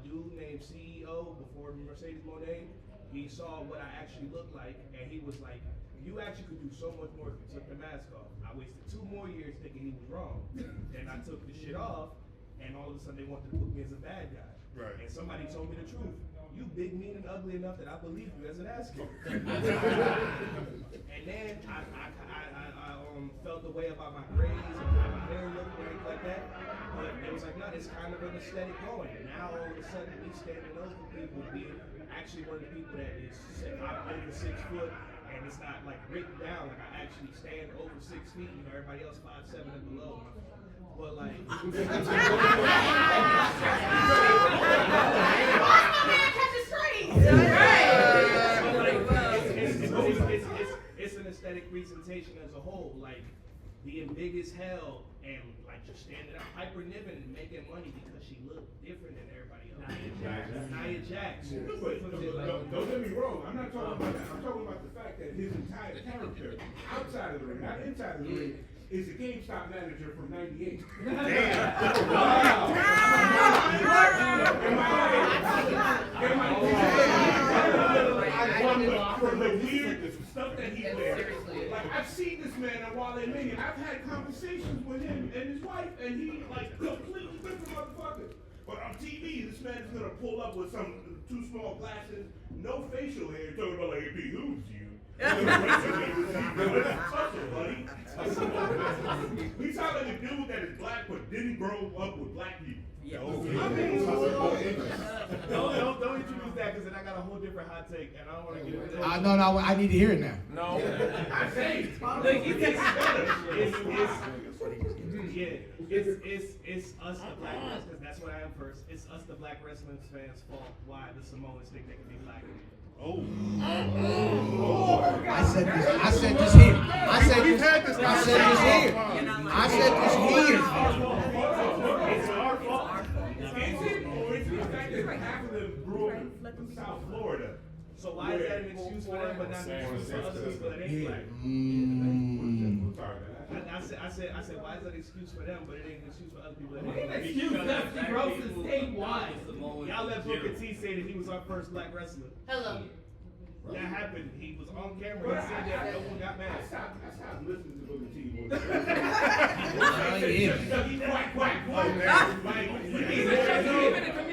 dude named CEO before Mercedes Monet, he saw what I actually looked like, and he was like, you actually could do so much more if you took the mask off. I wasted 2 more years thinking he was wrong. Then I took the shit off, and all of a sudden they wanted to put me as a bad guy. Right. And somebody told me the truth. You big, mean, and ugly enough that I believe you as an ass kicker. And then I felt the way about my braids and how my hair looked and everything like that. But it was like, no, it's kind of an aesthetic going. And now all of a sudden, me standing over people, being actually one of the people that is I'm over 6 foot, and it's not like written down. Like I actually stand over 6 feet. Everybody else 5'7" and below. But like. It's an aesthetic presentation as a whole, like being big as hell and like just standing up, hyper nibbing and making money because she looked different than everybody else. Nia Jax. But don't get me wrong, I'm not talking about that. I'm talking about the fact that his entire character outside of the ring, not inside of the ring, is a GameStop manager from '98. From the weird stuff that he wears. Like I've seen this man on Wale Mania. I've had conversations with him and his wife, and he like completely different motherfucker. But on TV, this man is gonna pull up with some 2 small glasses, no facial hair, talking about like it behooves you. We sound like a dude that is black but didn't grow up with black people. Don't introduce that because then I got a whole different hot take and I don't want to get into that. No, I need to hear it now. No. It's us the black wrestlers. That's what I am first. It's us the black wrestling fans' fault why the Samoans think they can be black. I said this here. I said this here. It's our fault. It's the fact that half of them grew up in South Florida. So why is that an excuse for them but not an excuse for other people that ain't black? I said, why is that an excuse for them but it ain't an excuse for other people that ain't black? Excuse Dusty Rhodes statewide. Y'all let Booker T say that he was our first black wrestler. Hello. That happened. He was on camera. He said that no one got mad. I stopped listening to Booker T.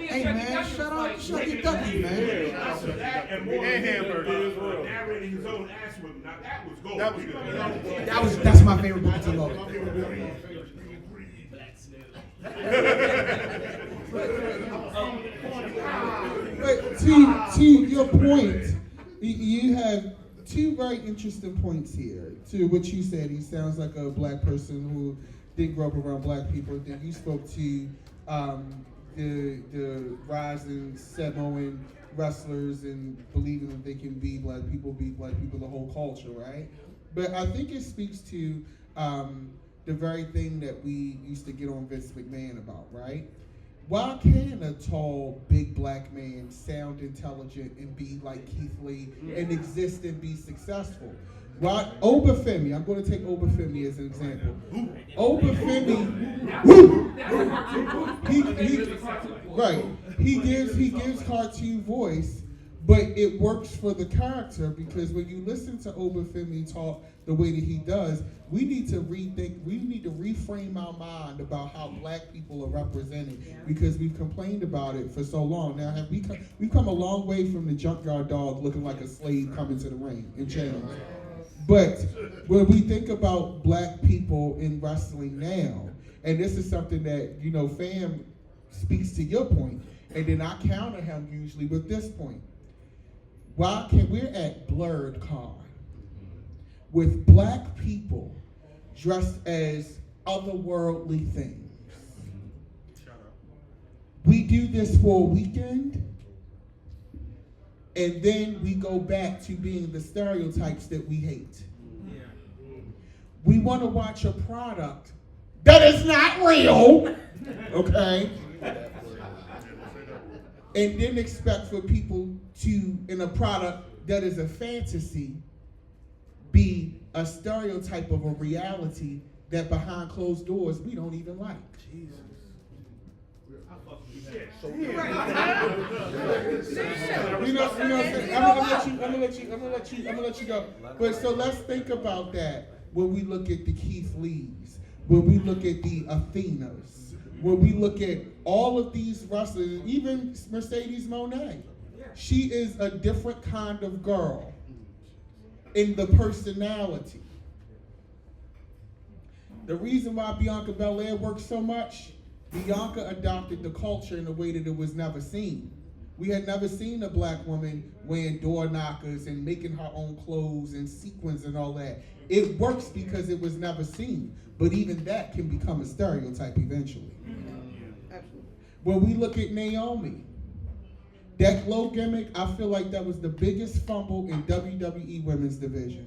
Hey man, shut up, shut your ducky, man. And hamburgers. Narrating his own ass with now that was gold. That was good. That's my favorite Booker T moment. But to your point, you have 2 very interesting points here. To what you said, he sounds like a black person who didn't grow up around black people. Then you spoke to the rising Samoan wrestlers and believing that they can be black people, the whole culture, right? But I think it speaks to the very thing that we used to get on Vince McMahon about, right? Why can a tall, big black man sound intelligent and be like Keith Lee and exist and be successful? Why Obafemi, I'm going to take Obafemi as an example. Obafemi, he gives cartoon voice, But it works for the character because when you listen to Obafemi talk the way that he does, we need to rethink, we need to reframe our mind about how black people are represented because we've complained about it for so long. Now, we've come a long way from the junkyard dog looking like a slave coming to the ring in chains. But when we think about black people in wrestling now, and this is something that, you know, Fam speaks to your point, and then I counter him usually with this point. We're at BlerDCon with black people dressed as otherworldly things. We do this for a weekend, and then we go back to being the stereotypes that we hate. We want to watch a product that is not real, okay? And then expect for people to, in a product that is a fantasy, be a stereotype of a reality that behind closed doors we don't even like. Jesus. I'm gonna let you go. But so let's think about that when we look at the Keith Lees, when we look at the Athenas, when we look at all of these wrestlers, even Mercedes Moné. She is a different kind of girl in the personality. The reason why Bianca Belair works so much, Bianca adopted the culture in a way that it was never seen. We had never seen a black woman wearing door knockers and making her own clothes and sequins and all that. It works because it was never seen, but even that can become a stereotype eventually. When we look at Naomi, that glow gimmick, I feel like that was the biggest fumble in WWE Women's Division.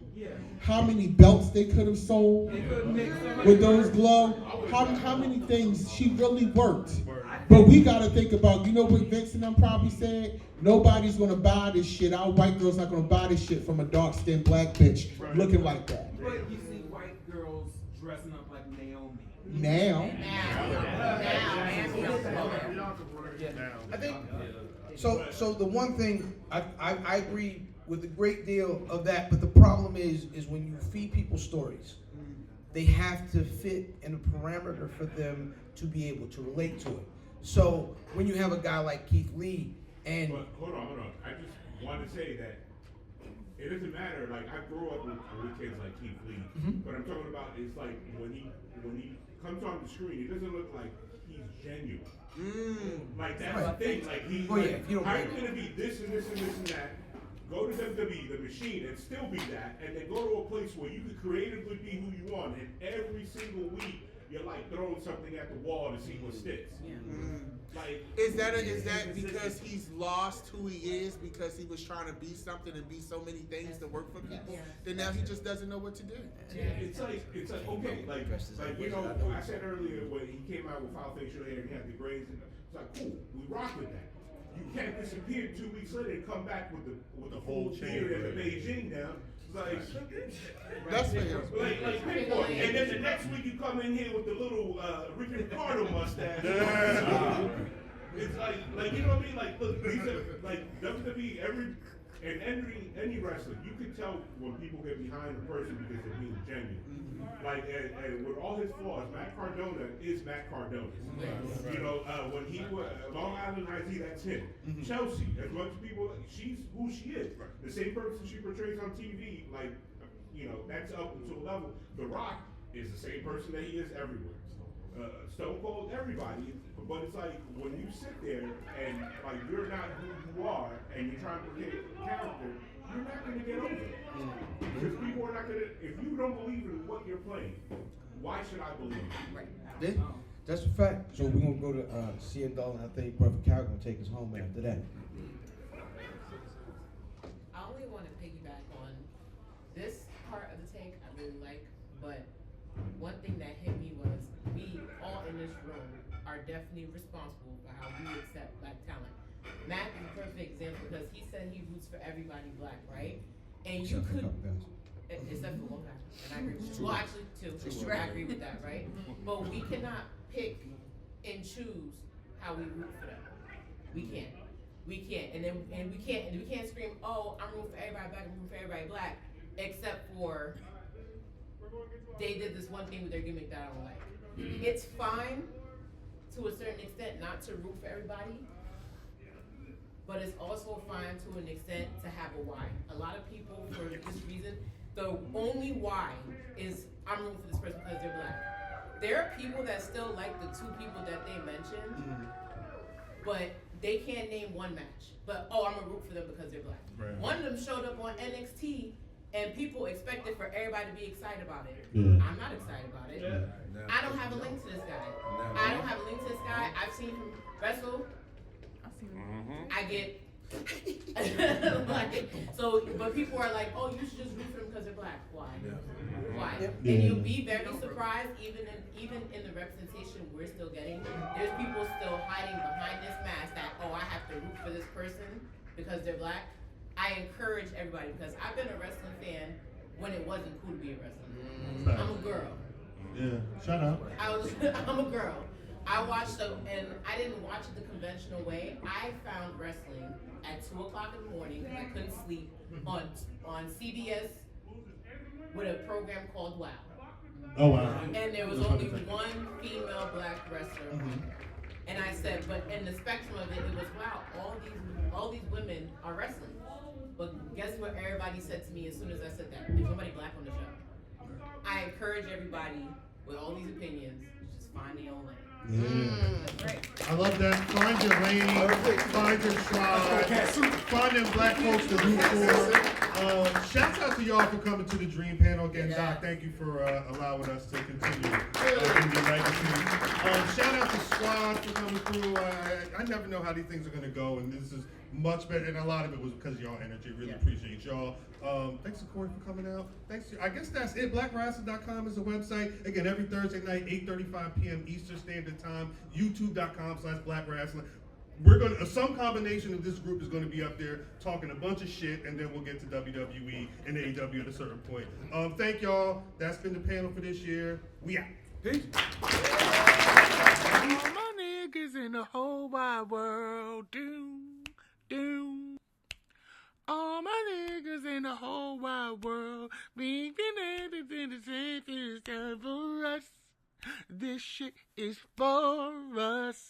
How many belts they could have sold with those glow? How many things she really worked? But we got to think about, you know what Vince and them probably said? Nobody's going to buy this shit. Our white girls not going to buy this shit from a dark-skinned black bitch looking like that. But you see white girls dressing up like Naomi. Now. I think so the one thing I agree with a great deal of that, but the problem is when you feed people stories, they have to fit in a parameter for them to be able to relate to it. So when you have a guy like Keith Lee and But hold on. I just want to say that it doesn't matter. Like I grew up with kids like Keith Lee, but I'm talking about it's like when he comes on the screen, it doesn't look like he's genuine. Like that's the thing. Like he's how you gonna be this and this and this and that? Go to WWE, the machine, and still be that, and then go to a place where you can creatively be who you want, and every single week you're like throwing something at the wall to see what sticks. Like is that because he's lost who he is because he was trying to be something and be so many things to work for people? Then now he just doesn't know what to do. It's like okay, like you know, I said earlier when he came out with foul facial hair and he had the braids, and it's like cool, we rock with that. You can't disappear 2 weeks later and come back with the whole beard and the Beijing now. Like that's fair. Like and then the next week you come in here with the little Ricky Ricardo mustache. It's like you know what I mean? Like look, these are like WWE any wrestler, you can tell when people get behind a person because they're being genuine. Like and with all his flaws, Matt Cardona is Matt Cardona. You know, when he was Long Island IZ, that's him. Chelsea, as much as people, she's who she is. The same person she portrays on TV, like you know, that's up to a level. The Rock is the same person that he is everywhere. Stone Cold, everybody. But it's like when you sit there and like you're not who you are and you're trying to portray a character, you're not going to get over it. Because people are not going to, if you don't believe in what you're playing, why should I believe it? Right. That's a fact. So we're going to go to CN Doll, and I think Brother Cal going to take us home after that. I only want to piggyback on this part of the take I really like, but one thing that hit me was we all in this room are definitely responsible for how we accept black talent. Matt is a perfect example because he said he roots for everybody black, right? And you could, except for one guy, and I agree with you. Well, actually, two. I agree with that, right? But we cannot pick and choose how we root for them. We can't. we can't, and we can't scream, oh, I'm rooting for everybody black, I'm rooting for everybody black, except for they did this one thing with their gimmick that I don't like. It's fine to a certain extent not to root for everybody, but it's also fine to an extent to have a why. A lot of people, for this reason, the only why is I'm rooting for this person because they're black. There are people that still like the two people that they mentioned, but they can't name one match. But I'm gonna root for them because they're black. Right. One of them showed up on NXT, and people expected for everybody to be excited about it. Yeah. I'm not excited about it. I don't have a link to this guy. I don't have a link to this guy. I've seen him wrestle. I get but people are like, oh, you should just root for them because they're black. Why? Why? Yeah. And you'll be very surprised, even in the representation we're still getting, there's people still hiding behind this mask that, oh, I have to root for this person because they're black. I encourage everybody, because I've been a wrestling fan when it wasn't cool to be a wrestler. I'm a girl. Yeah, shout out. I'm a girl. I watched them, and I didn't watch it the conventional way. I found wrestling at 2 o'clock in the morning because I couldn't sleep on CBS with a program called WOW. Oh wow. And there was only one female black wrestler. And I said, but in the spectrum of it was, wow, all these women are wrestling. But guess what everybody said to me as soon as I said that? There's nobody black on the show. I encourage everybody with all these opinions to just find their own lane. That's right. I love that. Find your lane, find your tribe, find them black folks to root for. Shouts out to y'all for coming to the Dream Panel again, Doc. Thank you for allowing us to continue in your legacy. Shout out to Squad for coming through. I never know how these things are going to go, and this is much better, and a lot of it was because of y'all energy. Really appreciate y'all. Thanks to Corey for coming out. Thanks to, I guess that's it. BlackRasslin.com is the website. Again, every Thursday night, 8:35 p.m. Eastern Standard Time. YouTube.com/BlackRasslin. We're gonna some combination of this group is gonna be up there talking a bunch of shit, and then we'll get to WWE and AEW at a certain point. Thank y'all. That's been the panel for this year. We out. Peace. All my niggas in the whole wide world, all my niggas in the whole wide world, being the same thing is time for us. This shit is for us.